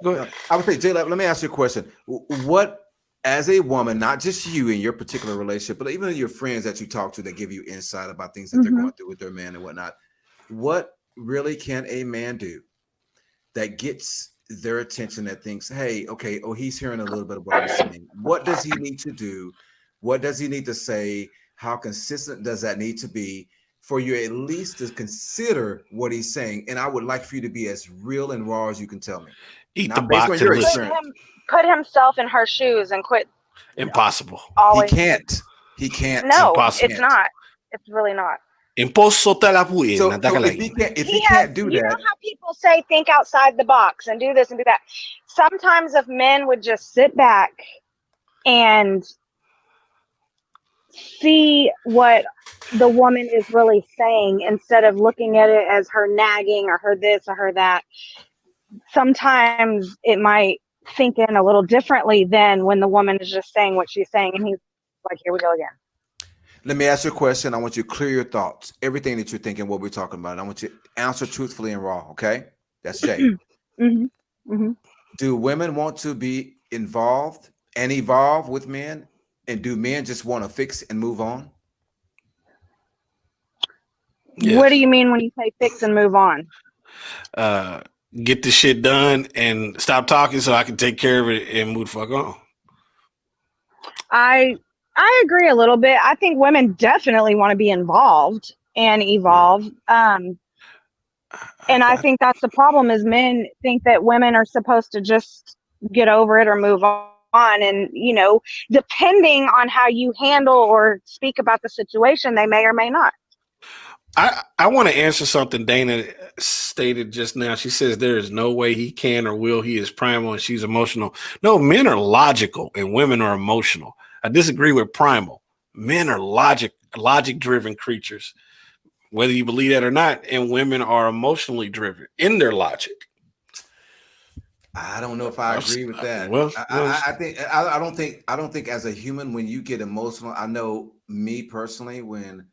Go ahead. I would say, Jay, let me ask you a question. What, as a woman, not just you in your particular relationship, but even your friends that you talk to that give you insight about things that they're going through with their man and whatnot, what really can a man do that gets their attention, that thinks, hey, okay, he's hearing a little bit of what I'm saying. What does he need to do? What does he need to say? How consistent does that need to be for you at least to consider what he's saying? And I would like for you to be as real and raw as you can tell me. Eat Not the based box on your and listen. experience. Put himself in her shoes and quit. Impossible. Always. He can't. No, impossible. It's not. It's really not. Imposto te la puin. So if he can't do you that, know how people say think outside the box and do this and do that. Sometimes if men would just sit back and see what the woman is really saying instead of looking at it as her nagging or her this or her that, sometimes it might sink in a little differently than when the woman is just saying what she's saying and he's like, here we go again. let me ask you a question. I want you to clear your thoughts, everything that you're thinking, what we're talking about. I want you to answer truthfully and raw. Okay, that's Jay. Do women want to be involved and evolve with men, and do men just want to fix and move on? Yes. What do you mean when you say fix and move on? Get the shit done and stop talking so I can take care of it and move the fuck on. I agree a little bit. I think women definitely want to be involved and evolve. And I think that's the problem is men think that women are supposed to just get over it or move on. And, depending on how you handle or speak about the situation, they may or may not. I want to answer something Dana stated just now. She says there is no way he can or will. He is primal and she's emotional. No, men are logical and women are emotional. I disagree with primal. Men are logic-driven creatures, whether you believe that or not, and women are emotionally driven in their logic. I don't know if I agree with that. I don't think as a human, when you get emotional, I know me personally, when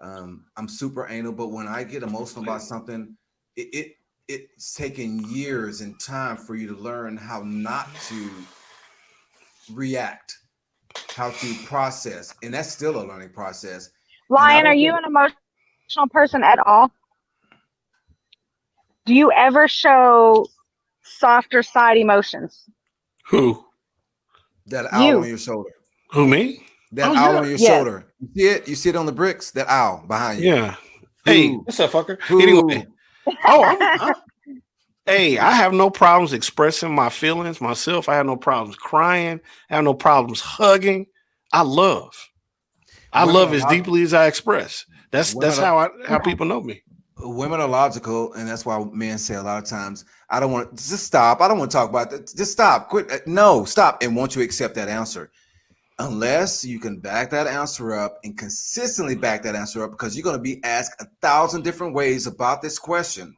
I'm super anal, but when I get emotional about something, it's taken years and time for you to learn how not to react, how to process, and that's still a learning process. Lion, are you an emotional person at all? Do you ever show softer side emotions? Who? That owl on your shoulder. Who, me? That owl on your shoulder. You see it? You see it on the bricks? That owl behind you. Yeah. Hey, what's up, fucker? Anyway. Hey, I have no problems expressing my feelings myself. I have no problems crying. I have no problems hugging. I love as deeply as I express. That's how people know me. Women are logical, and that's why men say a lot of times, I don't want to just stop. I don't want to talk about that. Just stop. Quit. No, stop. And won't you accept that answer? Unless you can back that answer up and consistently back that answer up, because you're going to be asked 1,000 different ways about this question,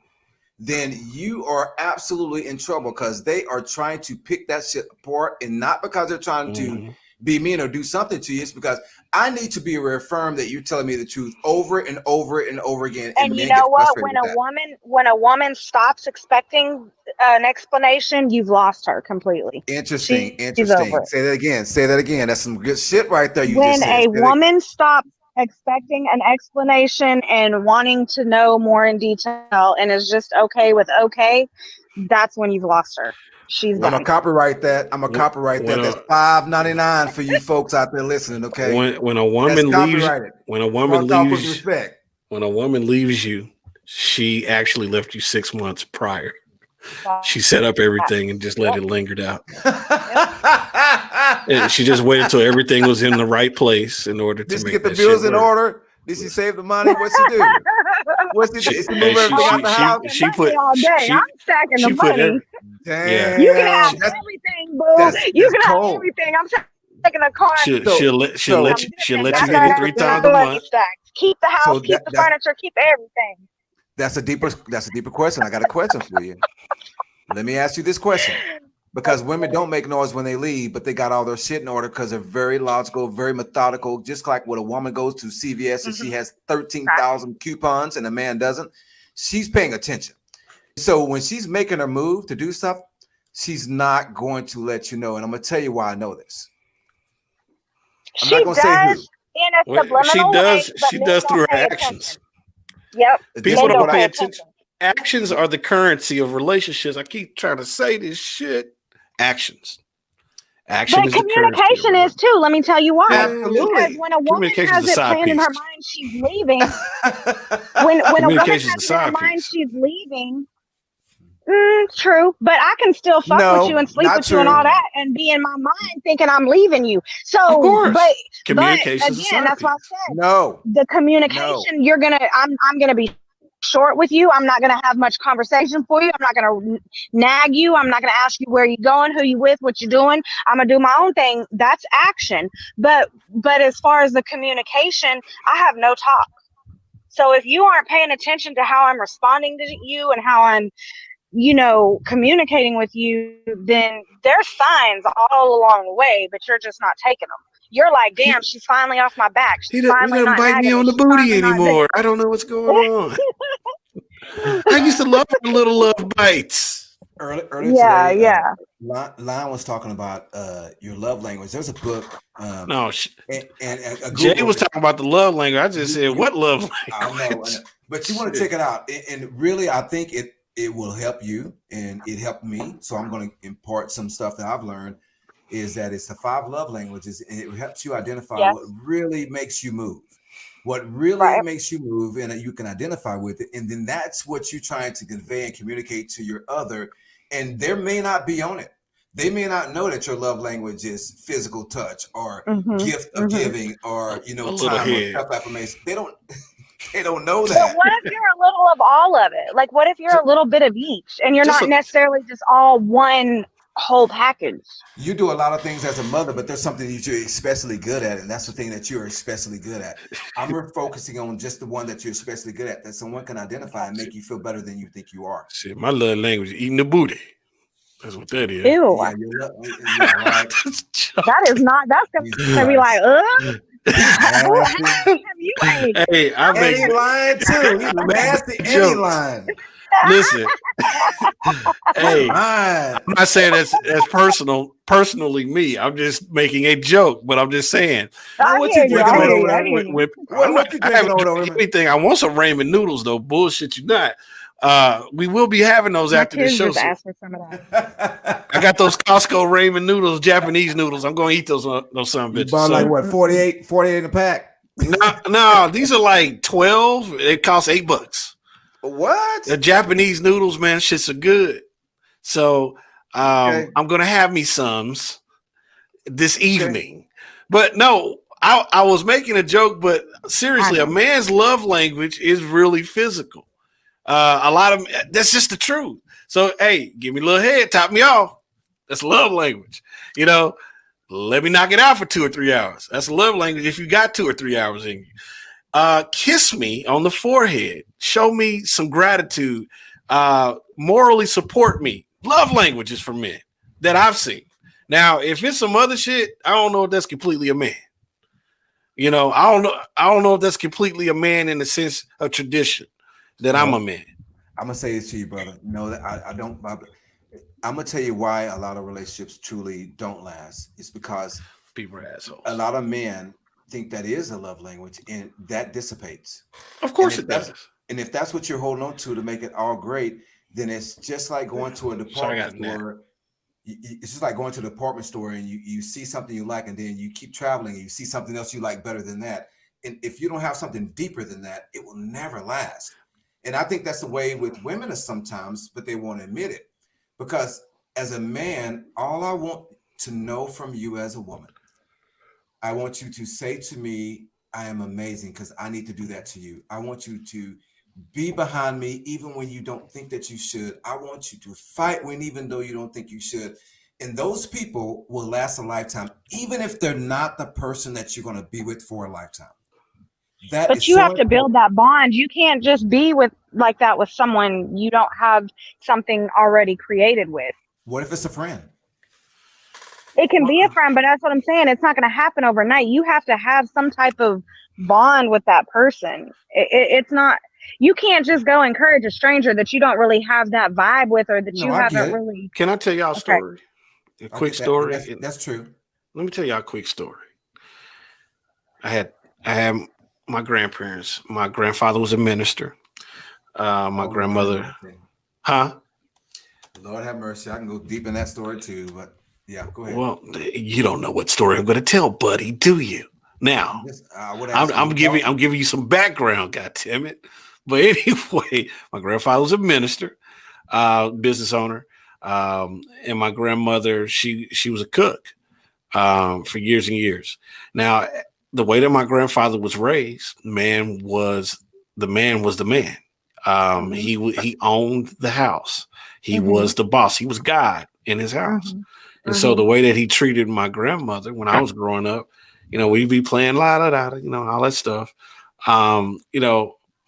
then you are absolutely in trouble, because they are trying to pick that shit apart, and not because they're trying to be mean or do something to you. It's because I need to be reaffirmed that you're telling me the truth over and over and over again. And you know what? When a woman stops expecting an explanation, you've lost her completely. Interesting. Say that again. That's some good shit right there. When a woman stops expecting an explanation and wanting to know more in detail and is just okay with okay, that's when you've lost her. She's I'm gonna copyright that. That's $5.99 for you folks out there listening. Okay. When a woman leaves you, she actually left you 6 months prior. She set up everything and just let it linger out. And she just waited until everything was in the right place in order to get the bills in order. Did she save the money? What's she do? What's she do? I'm stacking the money. Damn. You can have everything, boo. You can have everything. I'm taking a car. She'll let you get it 3 times a month. Keep the house, keep the furniture, keep everything. That's a deeper question. I got a question for you. Let me ask you this question. Because women don't make noise when they leave, but they got all their shit in order because they're very logical, very methodical. Just like when a woman goes to CVS and she has 13,000 coupons and a man doesn't, she's paying attention. So when she's making her move to do stuff, she's not going to let you know. And I'm going to tell you why I know this. I'm not going to say who. In a subliminal way, she does through her actions. Yep. People don't pay attention. Actions are the currency of relationships. I keep trying to say this shit. Actions. Action but is communication is too. Let me tell you why. Absolutely. Because when a woman has it planned in her mind she's leaving, when a woman has it in her mind she's leaving, true. But I can still fuck with you and sleep with you and all that and be in my mind thinking I'm leaving you. So, but communication again, that's why I said no. The communication I'm gonna be short with you. I'm not going to have much conversation for you. I'm not going to nag you. I'm not going to ask you where you going, who you with, what you doing. I'm going to do my own thing. That's action. But as far as the communication, I have no talk. So if you aren't paying attention to how I'm responding to you and how I'm, communicating with you, then there's signs all along the way, but you're just not taking them. You're like, damn, she's finally off my back. She's finally not bite me on the booty anymore. I don't know what's going on. I used to love her little love bites. Earlier today, Lon was talking about your love language. There's a book. Jay was talking about the love language. I just said, what love language? I know. But you want to check it out. And really, I think it will help you. And it helped me. So I'm going to impart some stuff that I've learned. is that it's the 5 love languages, and it helps you identify Yes. what really makes you move. What really Right. makes you move, and you can identify with it, and then that's what you're trying to convey and communicate to your other. And there may not be on it. They may not know that your love language is physical touch or gift of giving or A little time or head. self-affirmation. They don't know But that. what if you're a little of all of it? Like, what if you're a little bit of each, and you're Just not necessarily just all one whole package? You do a lot of things as a mother, but there's something that you're especially good at, and that's the thing that you're especially good at. I'm focusing on just the one that you're especially good at, that someone can identify and make you feel better than you think you are. Shit, my love language is eating the booty. That's what that is. Ew. Yeah, yeah, right. That is not. That's gonna be like, have you ate? Hey, I And he make lying too. He's nasty and he Jokes. lying. listen. Hey, Lying. I'm not saying that's personally me. I'm just making a joke, but I'm just saying. I what hear you you. drinking I hear over you. I there? hear you. What you I drinking haven't over drank there? anything. I want some ramen noodles though. Bullshit, you not. We will be having those My after the kids show. just So asked for some of that. I got those Costco ramen noodles, Japanese noodles. I'm going to eat those some You bitches. bought So, like what 48 in a pack. no, these are like 12. It costs $8. What? The Japanese noodles, man, shits are good. So Okay. I'm gonna have me some this evening. But no, I was making a joke, but seriously, a man's love language is really physical. A lot of that's just the truth. So hey, give me a little head, top me off. That's love language. Let me knock it out for 2 or 3 hours. That's love language if you got 2 or 3 hours in you. Kiss me on the forehead. Show me some gratitude. Morally support me. Love languages for men that I've seen. Now, if it's some other shit, I don't know if that's completely a man. I don't know if that's completely a man in the sense of tradition that I'm a man. I'm gonna say this to you, brother. No, I don't. I'm gonna tell you why a lot of relationships truly don't last. It's because people are assholes. A lot of men think that is a love language, and that dissipates. Of course it does. And if that's what you're holding on to make it all great, then it's just like going to a department store. It's just like going to the department store and you see something you like, and then you keep traveling and you see something else you like better than that. And if you don't have something deeper than that, it will never last. And I think that's the way with women sometimes, but they won't admit it. Because as a man, all I want to know from you as a woman, I want you to say to me, I am amazing, because I need to do that to you. I want you to be behind me even when you don't think that you should. I want you to fight even though you don't think you should. And those people will last a lifetime, even if they're not the person that you're going to be with for a lifetime. But you have to build that bond. You can't just be like that with someone you don't have something already created with. What if it's a friend? It can be a friend, but that's what I'm saying. It's not going to happen overnight. You have to have some type of bond with that person. It's not, you can't just go encourage a stranger that you don't really have that vibe with, or that you haven't really. Can I tell y'all a story? A quick story. That's true. Let me tell y'all a quick story. I had my grandparents. My grandfather was a minister. My grandmother, Lord have mercy. I can go deep in that story too, but yeah, go ahead. Well, you don't know what story I'm going to tell, buddy, do you? Now, I'm giving you some background, goddammit. But anyway, my grandfather was a minister, business owner, and my grandmother, she was a cook for years and years. Now, the way that my grandfather was raised, the man was the man. He owned the house. He was the boss. He was God in his house. And so the way that he treated my grandmother when I was growing up, we'd be playing la da da, all that stuff.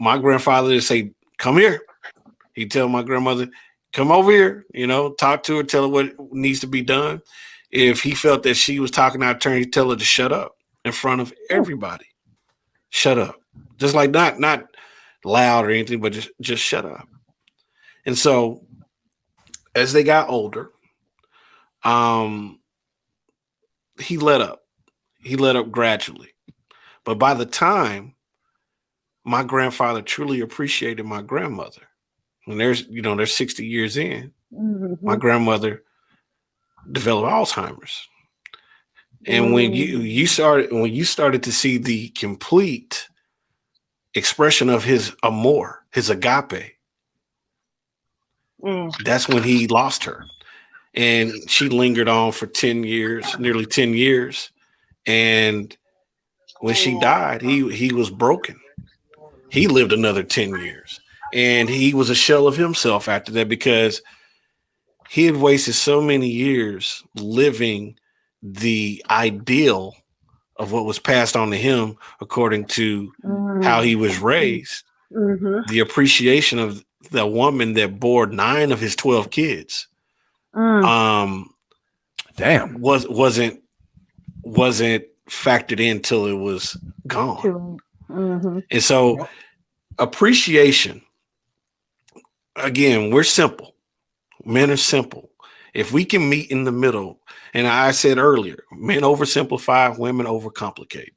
My grandfather would say, "Come here." He'd tell my grandmother, "Come over here," talk to her, tell her what needs to be done. If he felt that she was talking out of turn, he'd tell her to shut up in front of everybody. Shut up. Just like not loud or anything, but just shut up. And so as they got older, he let up. He let up gradually. But by the time my grandfather truly appreciated my grandmother, when they're 60 years in, my grandmother developed Alzheimer's. And when you started to see the complete expression of his amour, his agape, that's when he lost her. And she lingered on for 10 years, nearly 10 years. And when she died, he was broken. He lived another 10 years. And he was a shell of himself after that because he had wasted so many years living the ideal of what was passed on to him according to how he was raised. The appreciation of the woman that bore 9 of his 12 kids. Damn. Wasn't factored in till it was gone. And so appreciation, again, we're simple. Men are simple. If we can meet in the middle, and I said earlier, men oversimplify, women overcomplicate.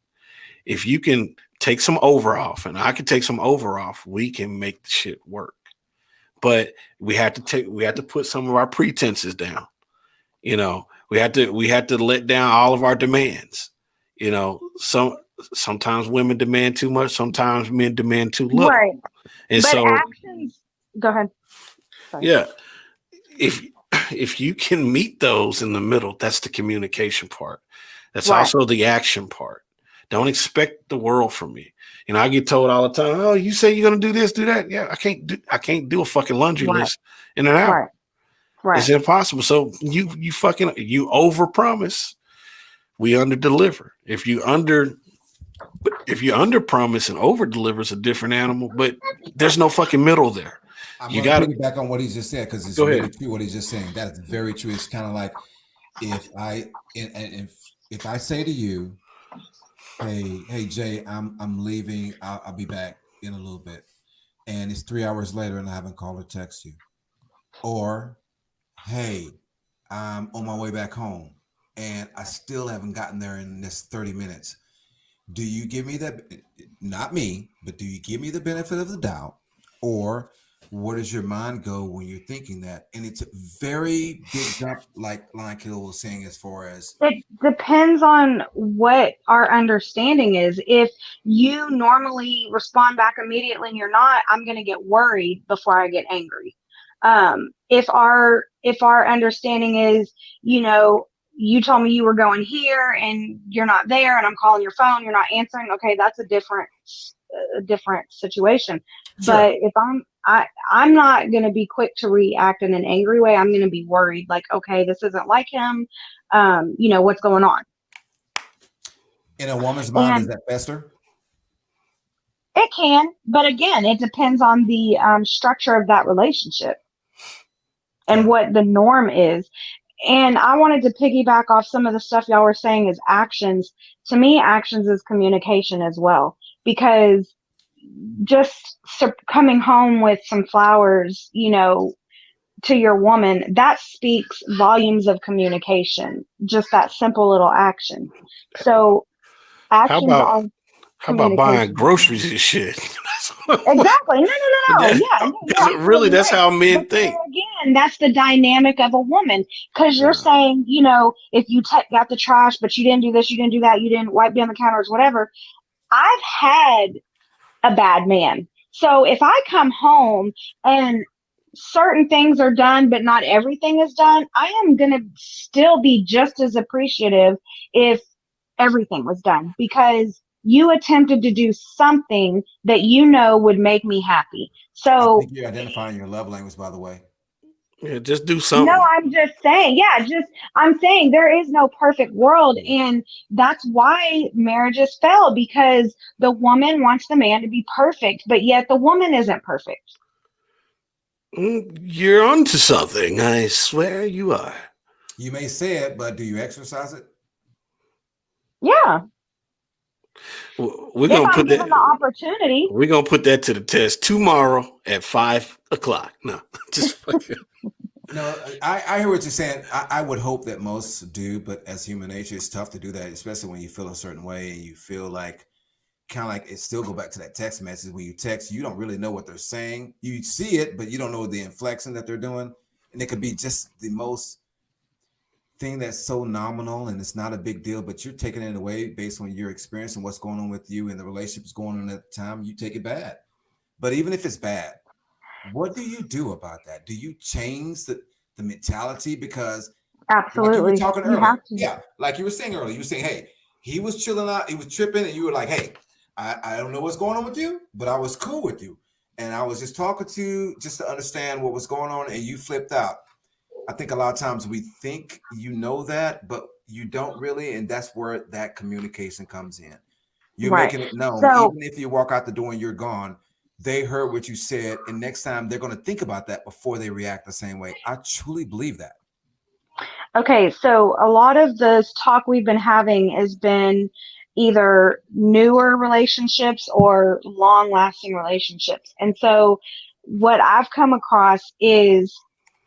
If you can take some over off and I can take some over off, we can make the shit work. But we have to put some of our pretenses down. You know, we had to let down all of our demands. You know, sometimes women demand too much, sometimes men demand too little. Right. And but so actions, go ahead. Sorry. Yeah. If you can meet those in the middle, that's the communication part. That's also the action part. Don't expect the world from me. You know, I get told all the time, "Oh, you say you're gonna do this, do that." Yeah, I can't do a fucking laundry list in an hour. Right. It's impossible. So you overpromise, we underdeliver. If you under promise and over deliver, it's a different animal. But there's no fucking middle there. I'm going to piggyback on what he just said because it's really true what he's just saying. That is very true. It's kind of like if I say to you, hey Jay, I'm leaving. I'll be back in a little bit, and it's 3 hours later and I haven't called or text you, or hey, I'm on my way back home and I still haven't gotten there in this 30 minutes. Do you give me that? Not me, but do you give me the benefit of the doubt, or where does your mind go when you're thinking that? And it's a very big jump, like Lion Kill was saying, as far as it depends on what our understanding is. If you normally respond back immediately and you're not, I'm going to get worried before I get angry. If our understanding is, you know, you told me you were going here and you're not there, and I'm calling your phone, you're not answering. Okay, that's a different situation. Sure. But if I'm not going to be quick to react in an angry way. I'm going to be worried, like, okay, this isn't like him. You know, what's going on? In a woman's mind, is that fester? It can, but again, it depends on the structure of that relationship and what the norm is. And I wanted to piggyback off some of the stuff y'all were saying is actions. To me, actions is communication as well, because just coming home with some flowers, you know, to your woman, that speaks volumes of communication, just that simple little action. So actions are how about buying groceries and shit? Exactly. No. Because really, that's how men think. Again, that's the dynamic of a woman. Because you're saying, you know, if you got the trash, but you didn't do this, you didn't do that, you didn't wipe down the counters, whatever. I've had a bad man. So if I come home and certain things are done, but not everything is done, I am going to still be just as appreciative if everything was done, because you attempted to do something that you know would make me happy. So I think you're identifying your love language, by the way. Yeah, just do something. No, I'm just saying, I'm saying there is no perfect world. And that's why marriages fail, because the woman wants the man to be perfect, but yet the woman isn't perfect. You're onto something. I swear you are. You may say it, but do you exercise it? Yeah. We're gonna put that. The opportunity. We're gonna put that to the test tomorrow at 5:00. No, just fucking. No, I hear what you're saying. I would hope that most do, but as human nature, it's tough to do that, especially when you feel a certain way and you feel like kind of like it still go back to that text message. When you text, you don't really know what they're saying. You see it, but you don't know the inflection that they're doing. And it could be just the most thing that's so nominal and it's not a big deal, but you're taking it away based on your experience and what's going on with you and the relationship's going on at the time, you take it bad. But even if it's bad, what do you do about that? Do you change the mentality? Because like you were Absolutely. talking You earlier, have to. yeah, like you were saying earlier, you were saying, hey, he was chilling out, he was tripping, and you were like, hey, I don't know what's going on with you, but I was cool with you. And I was just talking to you just to understand what was going on, and you flipped out. I think a lot of times we think you know that, but you don't really, and that's where that communication comes in. You're Right. making it known, So, even if you walk out the door and you're gone, they heard what you said, and next time they're going to think about that before they react the same way. I truly believe that. okay, so a lot of this talk we've been having has been either newer relationships or long lasting relationships. And so what I've come across is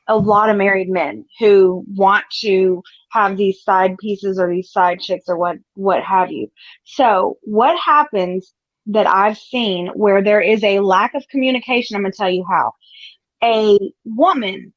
a lot of married men who want to have these side pieces or these side chicks or what have you. So what happens that I've seen where there is a lack of communication, I'm going to tell you how. A woman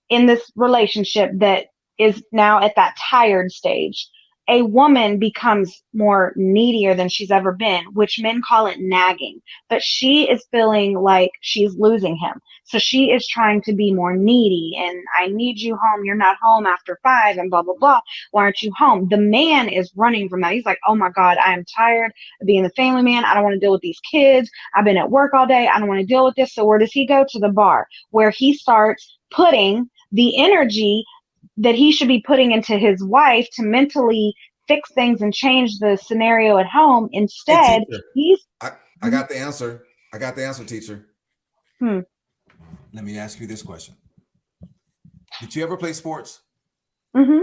in this relationship that is now at that tired stage, a woman becomes more needier than she's ever been, which men call it nagging. But she is feeling like she's losing him. So she is trying to be more needy and I need you home. You're not home after 5 and blah, blah, blah. Why aren't you home? The man is running from that. He's like, oh my God, I am tired of being the family man. I don't want to deal with these kids. I've been at work all day. I don't want to deal with this. So where does he go? To the bar, where he starts putting the energy that he should be putting into his wife to mentally fix things and change the scenario at home. Instead, Hey, teacher, he's I got the answer. I got the answer, teacher. Hmm. Let me ask you this question. Did you ever play sports? Mm-hmm.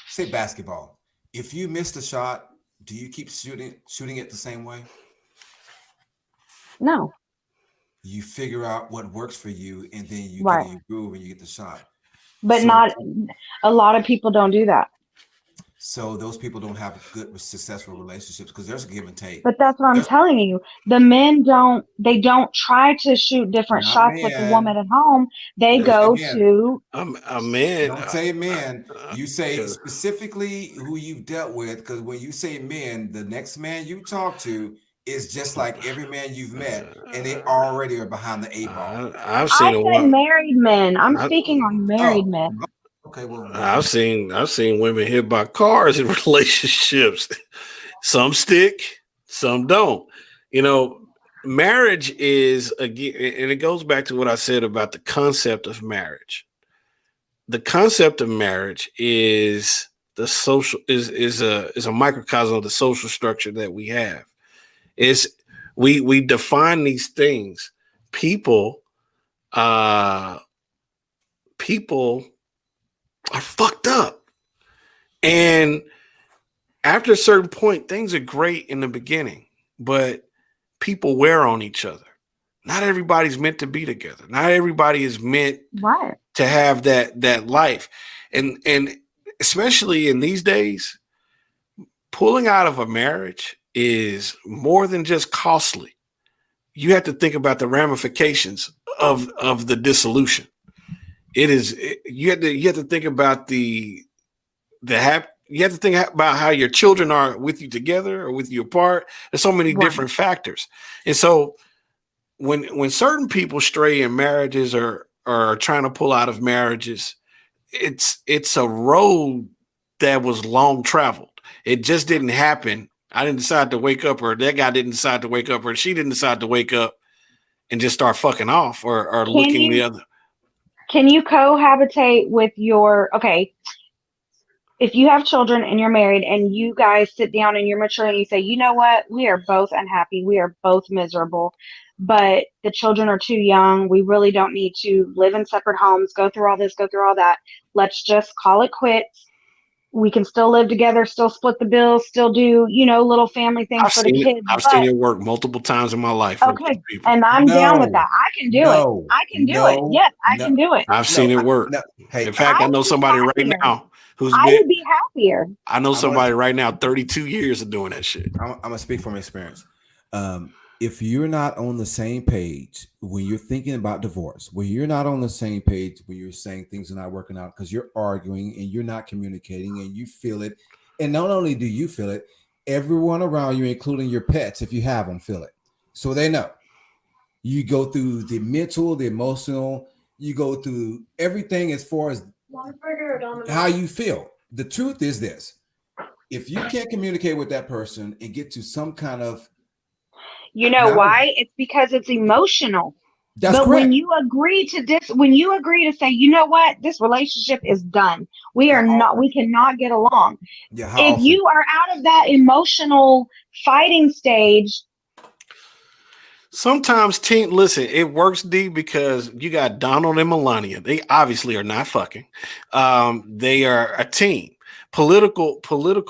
Say basketball. If you missed a shot, do you keep shooting it the same way? No. You figure out what works for you, and then you Right. get in your groove and you get the shot. But So- not a lot of people don't do that. So those people don't have good, successful relationships because there's a give and take. But that's what I'm telling you. The men don't try to shoot different Not shots with the men. woman at home. They Don't go say men. to a man. Don't say men. You say 'cause- specifically who you've dealt with, because when you say men, the next man you talk to is just like every man you've met, and they already are behind the 8 ball. I've I seen a said woman. married men. I'm speaking on married Oh, men. okay. Well, I've seen women hit by cars in relationships. Some stick, some don't. You know, marriage is again, and it goes back to what I said about the concept of marriage. The concept of marriage is the social is a microcosm of the social structure that we have. Is we define these things. People people are fucked up. And after a certain point, things are great in the beginning, but people wear on each other. Not everybody's meant to be together. Not everybody is meant Right. to have that life. And especially in these days, pulling out of a marriage is more than just costly. You have to think about the ramifications of the dissolution. You have to think about you have to think about how your children are with you together or with you apart. There's so many different factors. And so when certain people stray in marriages or are trying to pull out of marriages, it's a road that was long traveled. It just didn't happen. I didn't decide to wake up, or that guy didn't decide to wake up, or she didn't decide to wake up and just start fucking off or looking the other. Can you cohabitate with if you have children and you're married and you guys sit down and you're mature and you say, you know what, we are both unhappy, we are both miserable, but the children are too young, we really don't need to live in separate homes, go through all this, go through all that, let's just call it quits. We can still live together, still split the bills, still do, little family things for the kids. I've seen it work multiple times in my life. Okay, and I'm down with that. I can do it. I can do it. Yes, I can do it. I've seen it work. Hey, in fact, I know somebody right now who's I been. would be happier. I know somebody right now, 32 years of doing that shit. I'm gonna speak from experience. if you're not on the same page when you're thinking about divorce, when you're not on the same page when you're saying things are not working out because you're arguing and you're not communicating and you feel it, and not only do you feel it, everyone around you, including your pets, if you have them, feel it. So they know. You go through the mental, the emotional, you go through everything as far as how you feel. The truth is this: if you can't communicate with that person and get to some kind of, You know why? It's because it's emotional. that's But correct. when you agree to this, when you agree to say, you know what, this relationship is done. We cannot get along. Yeah. If you are out of that emotional fighting stage. Sometimes listen, it works, D, because you got Donald and Melania. They obviously are not fucking. They are a team. Political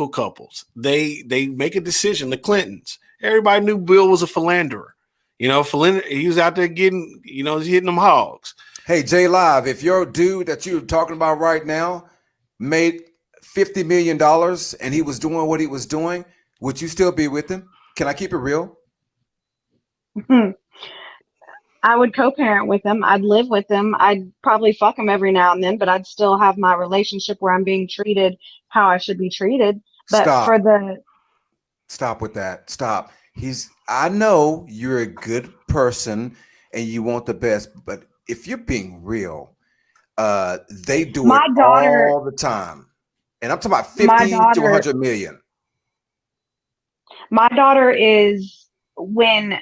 couples. They make a decision. The Clintons. Everybody knew Bill was a philanderer. He was out there getting, he's hitting them hogs. Hey, J Live, if your dude that you're talking about right now made $50 million and he was doing what he was doing, would you still be with him? Can I keep it real? I would co-parent with him. I'd live with him. I'd probably fuck him every now and then, but I'd still have my relationship where I'm being treated how I should be treated. But Stop with that. Stop. I know you're a good person and you want the best, but if you're being real, they do it all the time. And I'm talking about 50 to 100 million. My daughter is, when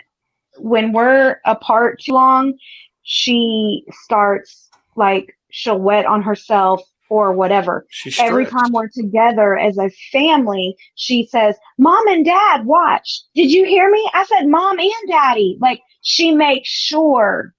we're apart too long, she starts, like, she'll wet on herself or whatever. Every time we're together as a family, she says, Mom and Dad, watch. Did you hear me? I said, Mom and Daddy. Like, she makes sure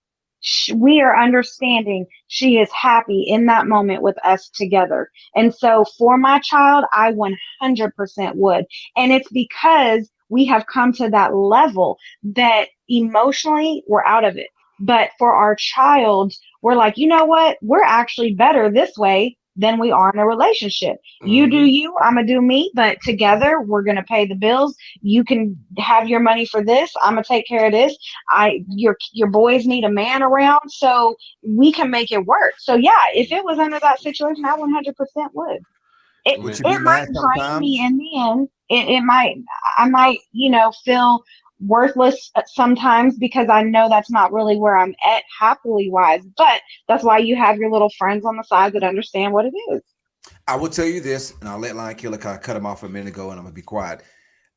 we are understanding she is happy in that moment with us together. And so for my child, I 100% would. And it's because we have come to that level that emotionally we're out of it. But for our child, we're like, you know what? We're actually better this way than we are in a relationship. You do you, I'm gonna do me, but together we're gonna pay the bills. You can have your money for this. I'm gonna take care of this. Your boys need a man around, so we can make it work. So yeah, if it was under that situation, I 100% would. It might drain me in the end. I might, feel worthless sometimes because I know that's not really where I'm at happily wise, but that's why you have your little friends on the side that understand what it is. I will tell you this, and I'll let Lion Killer cut him off a minute ago, and I'm gonna be quiet.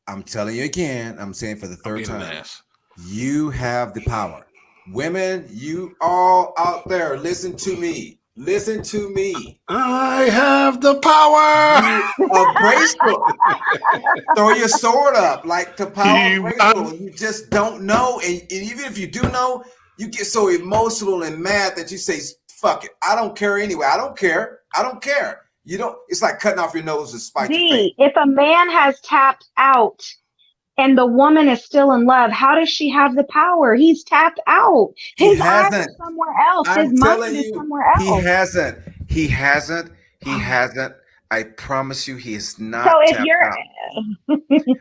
I'm telling you again, I'm saying for the third time, you have the power. Women, you all out there, listen to me. Listen to me. I have the power of graceful. Throw your sword up like the power of graceful. You just don't know. And even if you do know, you get so emotional and mad that you say, fuck it. I don't care anyway. I don't care. You don't, it's like cutting off your nose to spite your face. If a man has tapped out and the woman is still in love, how does she have the power? He's tapped out. His eyes are somewhere else. His mind is somewhere else. He hasn't. I promise you, he is not. So if you're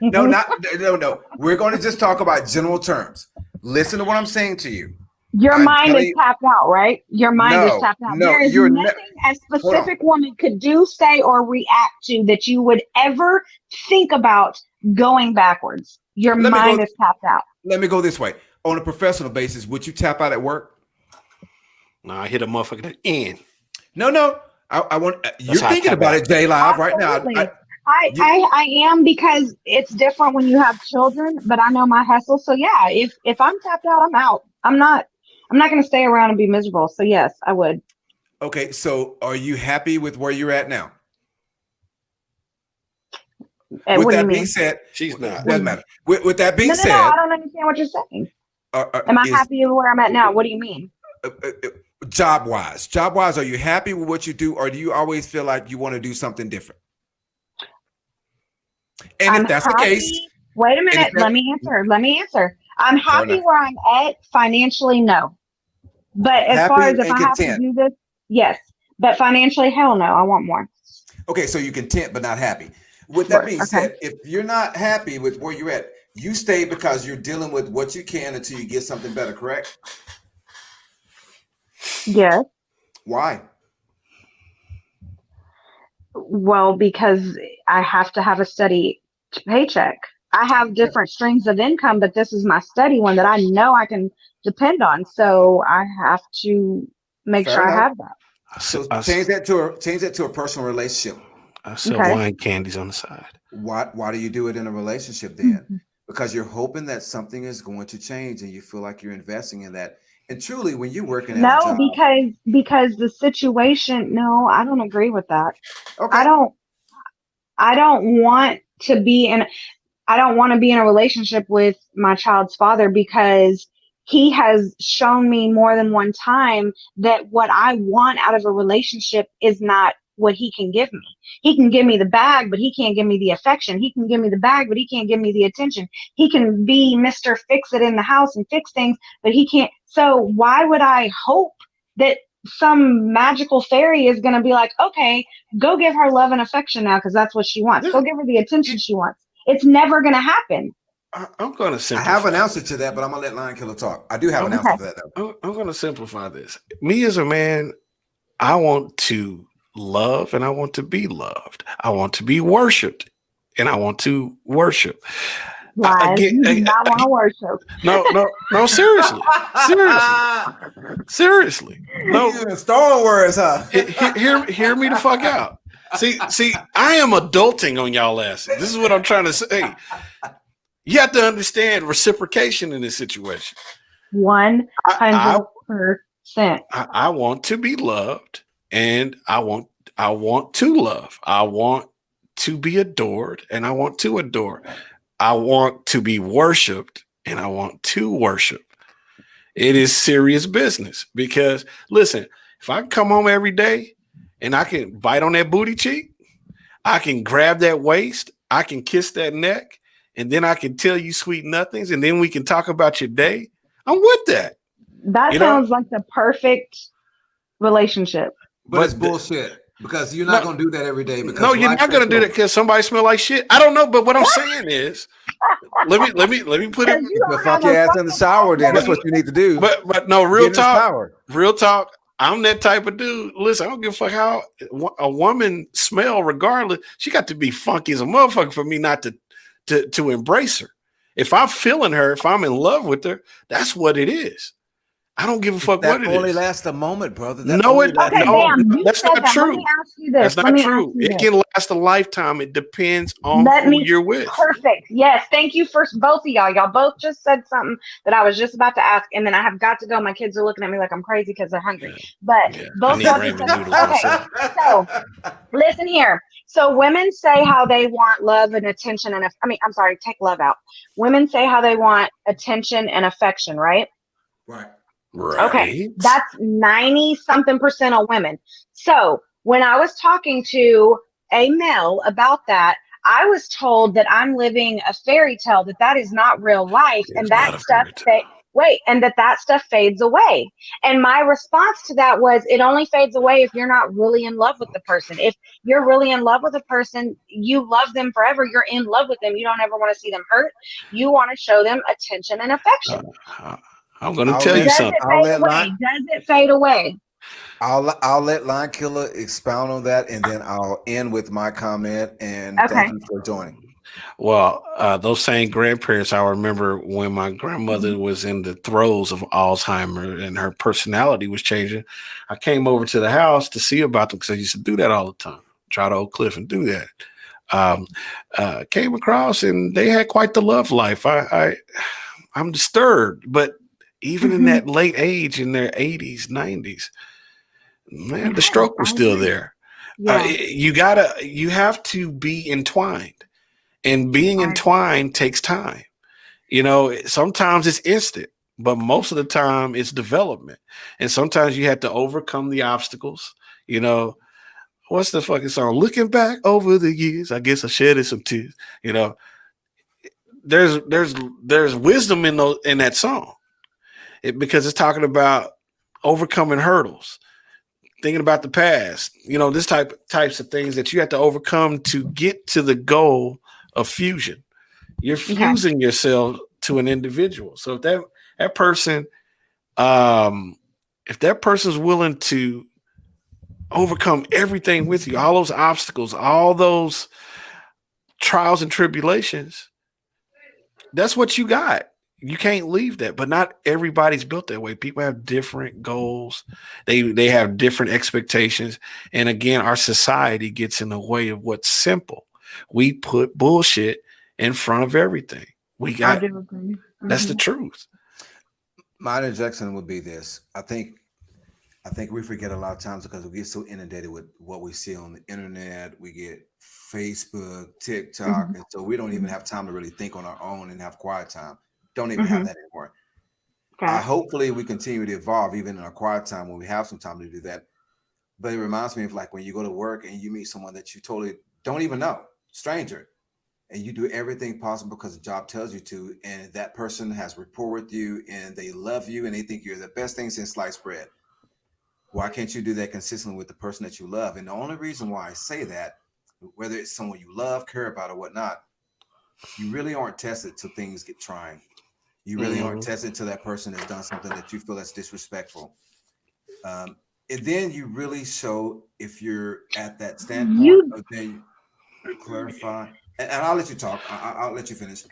No. We're going to just talk about general terms. Listen to what I'm saying to you. Your mind is tapped out, right? Your mind is tapped out. There is nothing a specific woman could do, say, or react to that you would ever think about going backwards. Your mind is tapped out. Let me go this way. On a professional basis, would you tap out at work? No, I hit a motherfucker in. No. I want you're thinking about it, J Live, right now. I am, because it's different when you have children, but I know my hustle. So yeah, if I'm tapped out, I'm out. I'm not going to stay around and be miserable. So yes, I would. Okay, so are you happy with where you're at now? With that being said, she's not. Doesn't matter. With that being said, I don't understand what you're saying. Am I happy with where I'm at now? What do you mean? Job wise, are you happy with what you do, or do you always feel like you want to do something different? And if that's the case, wait a minute. Let me answer. I'm happy where I'm at financially, no. But as far as if I have to do this, yes. But financially, hell no. I want more. Okay, so you're content but not happy. With that being said, if you're not happy with where you're at, You stay because you're dealing with what you can until you get something better, correct? Yes. Why? Well, because I have to have a steady paycheck. I have different streams of income, but this is my steady one that I know I can depend on. So I have to make Fair sure I enough. have that. So change that to a personal relationship. I sell Okay. wine candies on the side. Why do you do it in a relationship then? Because you're hoping that something is going to change and you feel like you're investing in that. And truly, when you're working at a No, job, because the situation, no, I don't agree with that. okay, I don't want to be in I don't want to be in a relationship with my child's father because he has shown me more than one time that what I want out of a relationship is not what he can give me. He can give me the bag, but he can't give me the affection. He can give me the bag, but he can't give me the attention. He can be Mr. Fix It in the house and fix things, but he can't. So why would I hope that some magical fairy is going to be like, okay, go give her love and affection now because that's what she wants. Go give her the attention she wants. It's never going to happen. I'm going to simplify. I have an answer to that, but I'm going to let Lion Killer talk. I do have an answer to that, though. I'm going to simplify this. Me as a man, I want to love and I want to be loved. I want to be worshipped and I want to worship. Lies. You do not want to worship. No, seriously. No, Star Wars, huh? Hear me the fuck out. See, I am adulting on y'all asses. This is what I'm trying to say. You have to understand reciprocation in this situation. 100%. I want to be loved, and I want to love. I want to be adored, and I want to adore. I want to be worshipped, and I want to worship. It is serious business because, listen, if I come home every day and I can bite on that booty cheek, I can grab that waist, I can kiss that neck, and then I can tell you sweet nothings, and then we can talk about your day, I'm with that. That sounds like the perfect relationship. But it's bullshit. Because you're not going to do that every day. Because you're not going to do that because somebody smell like shit. I don't know, but what I'm saying is, let me put it. Fuck your ass in the shower. Then that's what you need to do. But no, real talk. I'm that type of dude. Listen, I don't give a fuck how a woman smell. Regardless, she got to be funky as a motherfucker for me not to embrace her. If I'm feeling her, if I'm in love with her, that's what it is. I don't give a fuck what it is. That only lasts a moment, brother. That's not true. That's not true. It can last a lifetime. It depends on who you're with. Perfect. Yes. Thank you for both of y'all. Y'all both just said something that I was just about to ask, and then I have got to go. My kids are looking at me like I'm crazy because they're hungry. But both of y'all just said, okay. So listen here. So women say how they want love and attention, and I'm sorry, take love out. Women say how they want attention and affection, right? Right. Right. Okay, that's 90-something% of women. So when I was talking to a male about that, I was told that I'm living a fairy tale, that is not real life, and that stuff that stuff fades away. And my response to that was, it only fades away if you're not really in love with the person. If you're really in love with a person, you love them forever. You're in love with them. You don't ever want to see them hurt. You want to show them attention and affection. I'm going to tell you something. Does it fade away? I'll let Lion Killer expound on that, and then I'll end with my comment. And thank you for joining. Well, those same grandparents, I remember when my grandmother was in the throes of Alzheimer's and her personality was changing. I came over to the house to see about them because I used to do that all the time. Try to Oak Cliff and do that. Came across and they had quite the love life. I'm disturbed, but even in that late age, in their 80s, 90s, man, the stroke was still there. Yeah. You have to be entwined, and being entwined takes time. Sometimes it's instant, but most of the time it's development. And sometimes you have to overcome the obstacles. What's the fucking song? Looking back over the years, I guess I shedded some tears. There's wisdom in that song. Because it's talking about overcoming hurdles, thinking about the past, this types of things that you have to overcome to get to the goal of fusion. You're fusing yourself to an individual. So if that person, if that person's willing to overcome everything with you, all those obstacles, all those trials and tribulations, that's what you got. You can't leave that. But not everybody's built that way. People have different goals. They have different expectations. And again, our society gets in the way of what's simple. We put bullshit in front of everything. I do agree. That's the truth. My interjection would be this. I think we forget a lot of times because we get so inundated with what we see on the internet. We get Facebook, TikTok, and so we don't even have time to really think on our own and have quiet time. Don't even have that anymore. Okay. Hopefully we continue to evolve even in our quiet time when we have some time to do that. But it reminds me of like when you go to work and you meet someone that you totally don't even know, stranger, and you do everything possible because the job tells you to, and that person has rapport with you and they love you and they think you're the best thing since sliced bread. Why can't you do that consistently with the person that you love? And the only reason why I say that, whether it's someone you love, care about, or whatnot, you really aren't tested till things get trying. You really aren't tested till that person has done something that you feel that's disrespectful. And then you really show if you're at that standpoint. Okay, clarify. And I'll let you talk. I'll let you finish.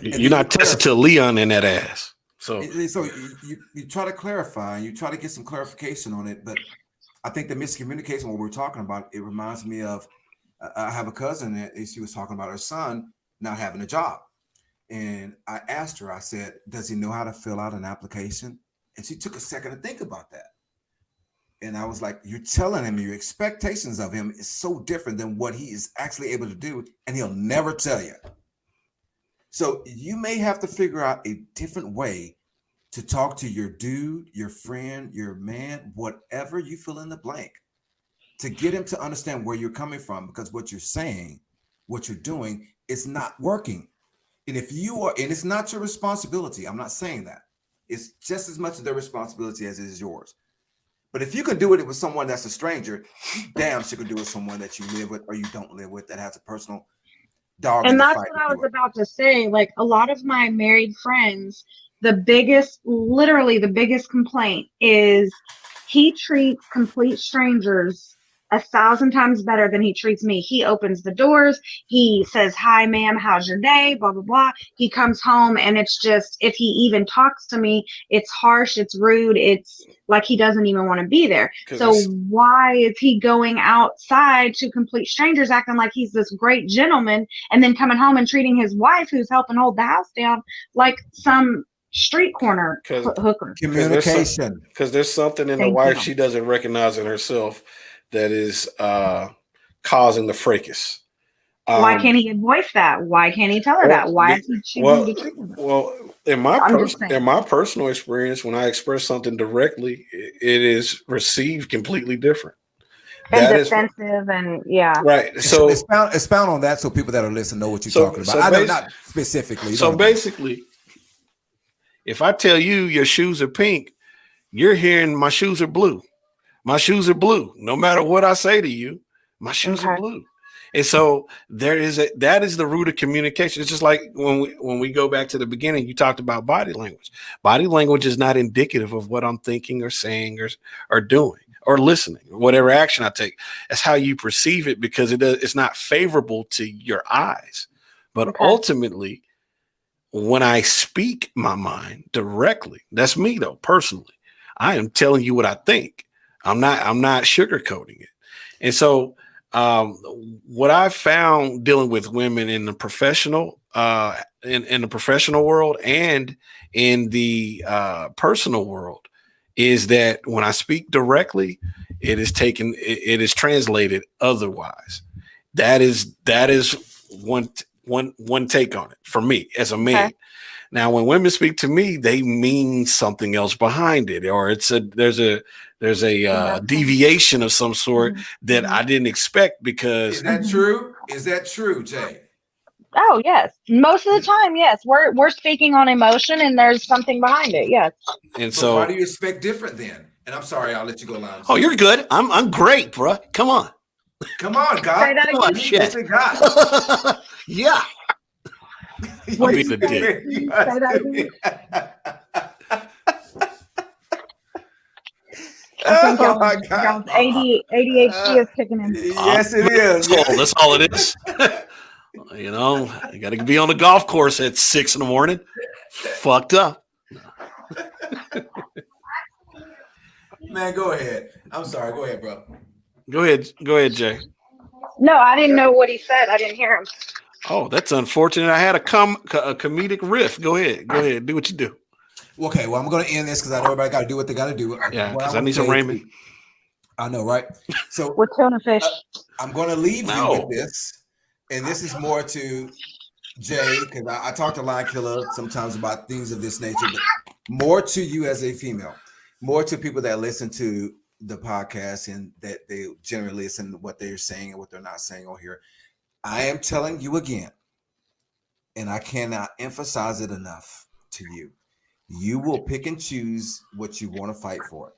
You're not tested till Leon in that ass. So you try to clarify and you try to get some clarification on it. But I think the miscommunication, what we're talking about, it reminds me of, I have a cousin that she was talking about her son not having a job. And I asked her, I said, does he know how to fill out an application? And she took a second to think about that. And I was like, you're telling him your expectations of him is so different than what he is actually able to do. And he'll never tell you. So you may have to figure out a different way to talk to your dude, your friend, your man, whatever you fill in the blank, to get him to understand where you're coming from, because what you're saying, what you're doing is not working. And if you are, and it's not your responsibility, I'm not saying that. It's just as much of their responsibility as it is yours. But if you can do it with someone that's a stranger, you damn sure can do it with someone that you live with or you don't live with that has a personal dog. And that's what I was about to say. Like a lot of my married friends, literally the biggest complaint is he treats complete strangers 1,000 times better than he treats me. He opens the doors. He says, hi, ma'am, how's your day? Blah, blah, blah. He comes home and it's just, if he even talks to me, it's harsh, it's rude. It's like he doesn't even want to be there. So why is he going outside to complete strangers acting like he's this great gentleman and then coming home and treating his wife who's helping hold the house down like some street corner hooker? Communication. Because there's something in the wife she doesn't recognize in herself that is causing the fracas. Why can't he voice that? Why can't he tell her that? Why is he choosing to treat her? Well, in my personal experience, when I express something directly, it is received completely different. And defensive, and yeah. Right. So expound on that so people that are listening know what you're talking about. I know not specifically. So basically, if I tell you your shoes are pink, you're hearing my shoes are blue. My shoes are blue. No matter what I say to you, my shoes are blue. And so that is the root of communication. It's just like when we go back to the beginning, you talked about body language. Body language is not indicative of what I'm thinking or saying or doing or listening or whatever action I take. That's how you perceive it, because it's not favorable to your eyes. But ultimately, when I speak my mind directly, that's me though, personally, I am telling you what I think. I'm not sugarcoating it. And so what I've found dealing with women in the professional in the professional world and in the personal world is that when I speak directly, it is translated otherwise. That is one take on it for me as a man. Okay. Now, when women speak to me, they mean something else behind it, or there's a deviation of some sort that I didn't expect. Because is that true? Is that true, Jay? Oh yes, most of the time, yes. We're speaking on emotion, and there's something behind it. Yes. And so, why do you expect different then? And I'm sorry, I'll let you go, Lance. Oh, you're good. I'm great, bro. Come on, God. Say that again. Shit. God. Yeah. What being did a you say? dick. Can you say that again? I think Oh my God. y'all's ADHD is kicking in. Yes, it is. That's all it is. You know, you got to be on the golf course at 6 a.m. Fucked up. Man, go ahead. I'm sorry. Go ahead, bro. Go ahead, Jay. No, I didn't know what he said. I didn't hear him. Oh, that's unfortunate. I had a comedic riff. Go ahead, do what you do. Okay, well, I'm going to end this because I know everybody got to do what they got to do. Yeah, because I need some ramen. I know, right? So With tuna fish. I'm going to leave you with this, and this is more to Jay, because I talk to Lion Killer sometimes about things of this nature, but more to you as a female, more to people that listen to the podcast and that they generally listen to what they're saying and what they're not saying on here. I am telling you again, and I cannot emphasize it enough to you. You will pick and choose what you want to fight for.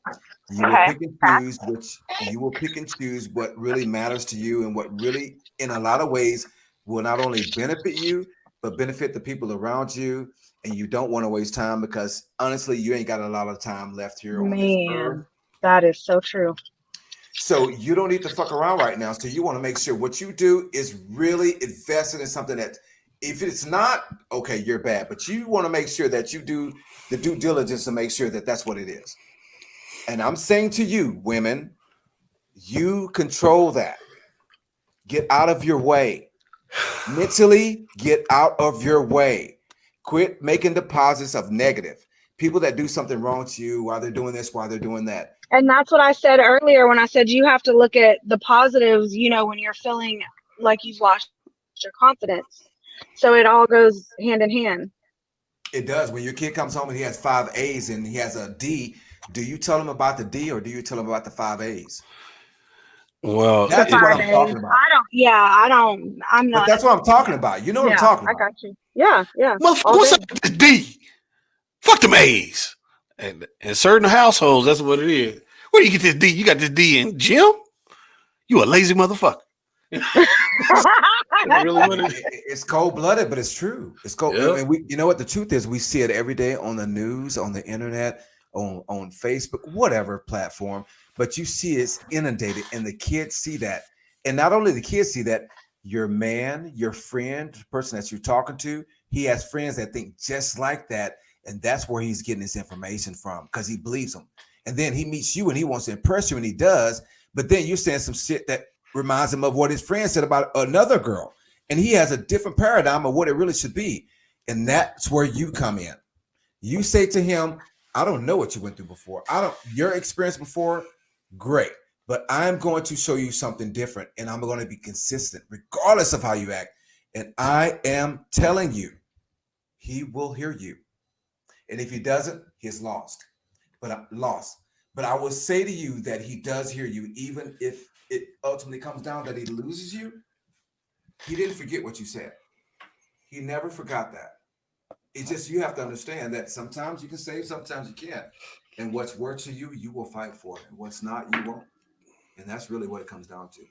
You will pick and choose what really matters to you and what really, in a lot of ways, will not only benefit you, but benefit the people around you. And you don't want to waste time because honestly, you ain't got a lot of time left here on this earth. That is so true. So you don't need to fuck around right now. So you want to make sure what you do is really invested in something that, if it's not, okay, you're bad. But you want to make sure that you do the due diligence to make sure that that's what it is. And I'm saying to you, women, you control that. Get out of your way. Mentally, get out of your way. Quit making deposits of negative. People that do something wrong to you while they're doing this, while they're doing that. And that's what I said earlier when I said you have to look at the positives, you know, when you're feeling like you've lost your confidence. So it all goes hand in hand. It does. When your kid comes home and he has 5 A's and he has a D, do you tell him about the D or do you tell him about the 5 A's? Well, that's what I'm talking about. I'm not. But that's what I'm talking about. You know what I'm talking about. I got you. Yeah. Motherfucker, what's up with this D? Fuck them A's. And in certain households, that's what it is. Where do you get this D? You got this D in gym? You a lazy motherfucker. It's cold-blooded, but it's true. It's cold. Yep. I mean, you know what the truth is? We see it every day on the news, on the internet, on Facebook, whatever platform. But you see it's inundated, and the kids see that. And not only the kids see that, your man, your friend, the person that you're talking to, he has friends that think just like that, and that's where he's getting his information from because he believes them. And then he meets you, and he wants to impress you, and he does. But then you're saying some shit that reminds him of what his friend said about another girl. And he has a different paradigm of what it really should be. And that's where you come in. You say to him, I don't know what you went through before. Your experience before, great. But I'm going to show you something different. And I'm going to be consistent, regardless of how you act. And I am telling you, he will hear you. And if he doesn't, he's lost. But I will say to you that he does hear you, even if it ultimately comes down that he loses you. He didn't forget what you said. He never forgot that. It's just you have to understand that sometimes you can save, sometimes you can't. And what's worth to you, you will fight for it. And what's not, you won't. And that's really what it comes down to.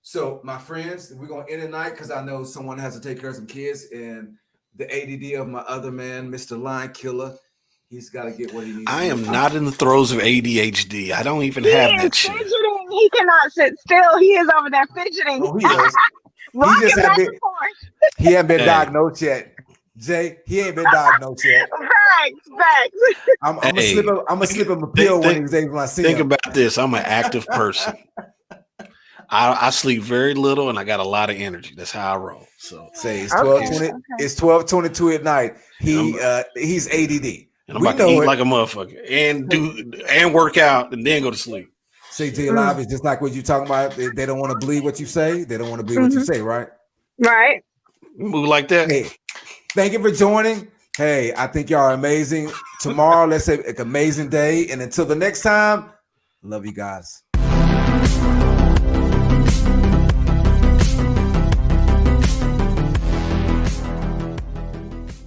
So, my friends, we're going to end the night because I know someone has to take care of some kids. And the ADD of my other man, Mr. Lion Killer, he's got to get what he needs. I am not in the throes of ADHD. I don't even have that shit. Fidgeting. He cannot sit still. He is over there fidgeting. Oh, he is. He hasn't been diagnosed yet. Jay, he ain't been diagnosed yet. Facts. I'm gonna slip him a pill one of these days when I see him. Think about this. I'm an active person. I sleep very little and I got a lot of energy. That's how I roll. So say it's 12:20. Okay. It's 12:22 at night. He's ADD. And I'm about to eat like a motherfucker and work out and then go to sleep. Say J Live is just like what you talking about. They don't want to believe what you say. They don't want to believe what you say, right? Right. Move like that. Hey, thank you for joining. Hey, I think y'all are amazing. Tomorrow, let's say an amazing day. And until the next time, love you guys.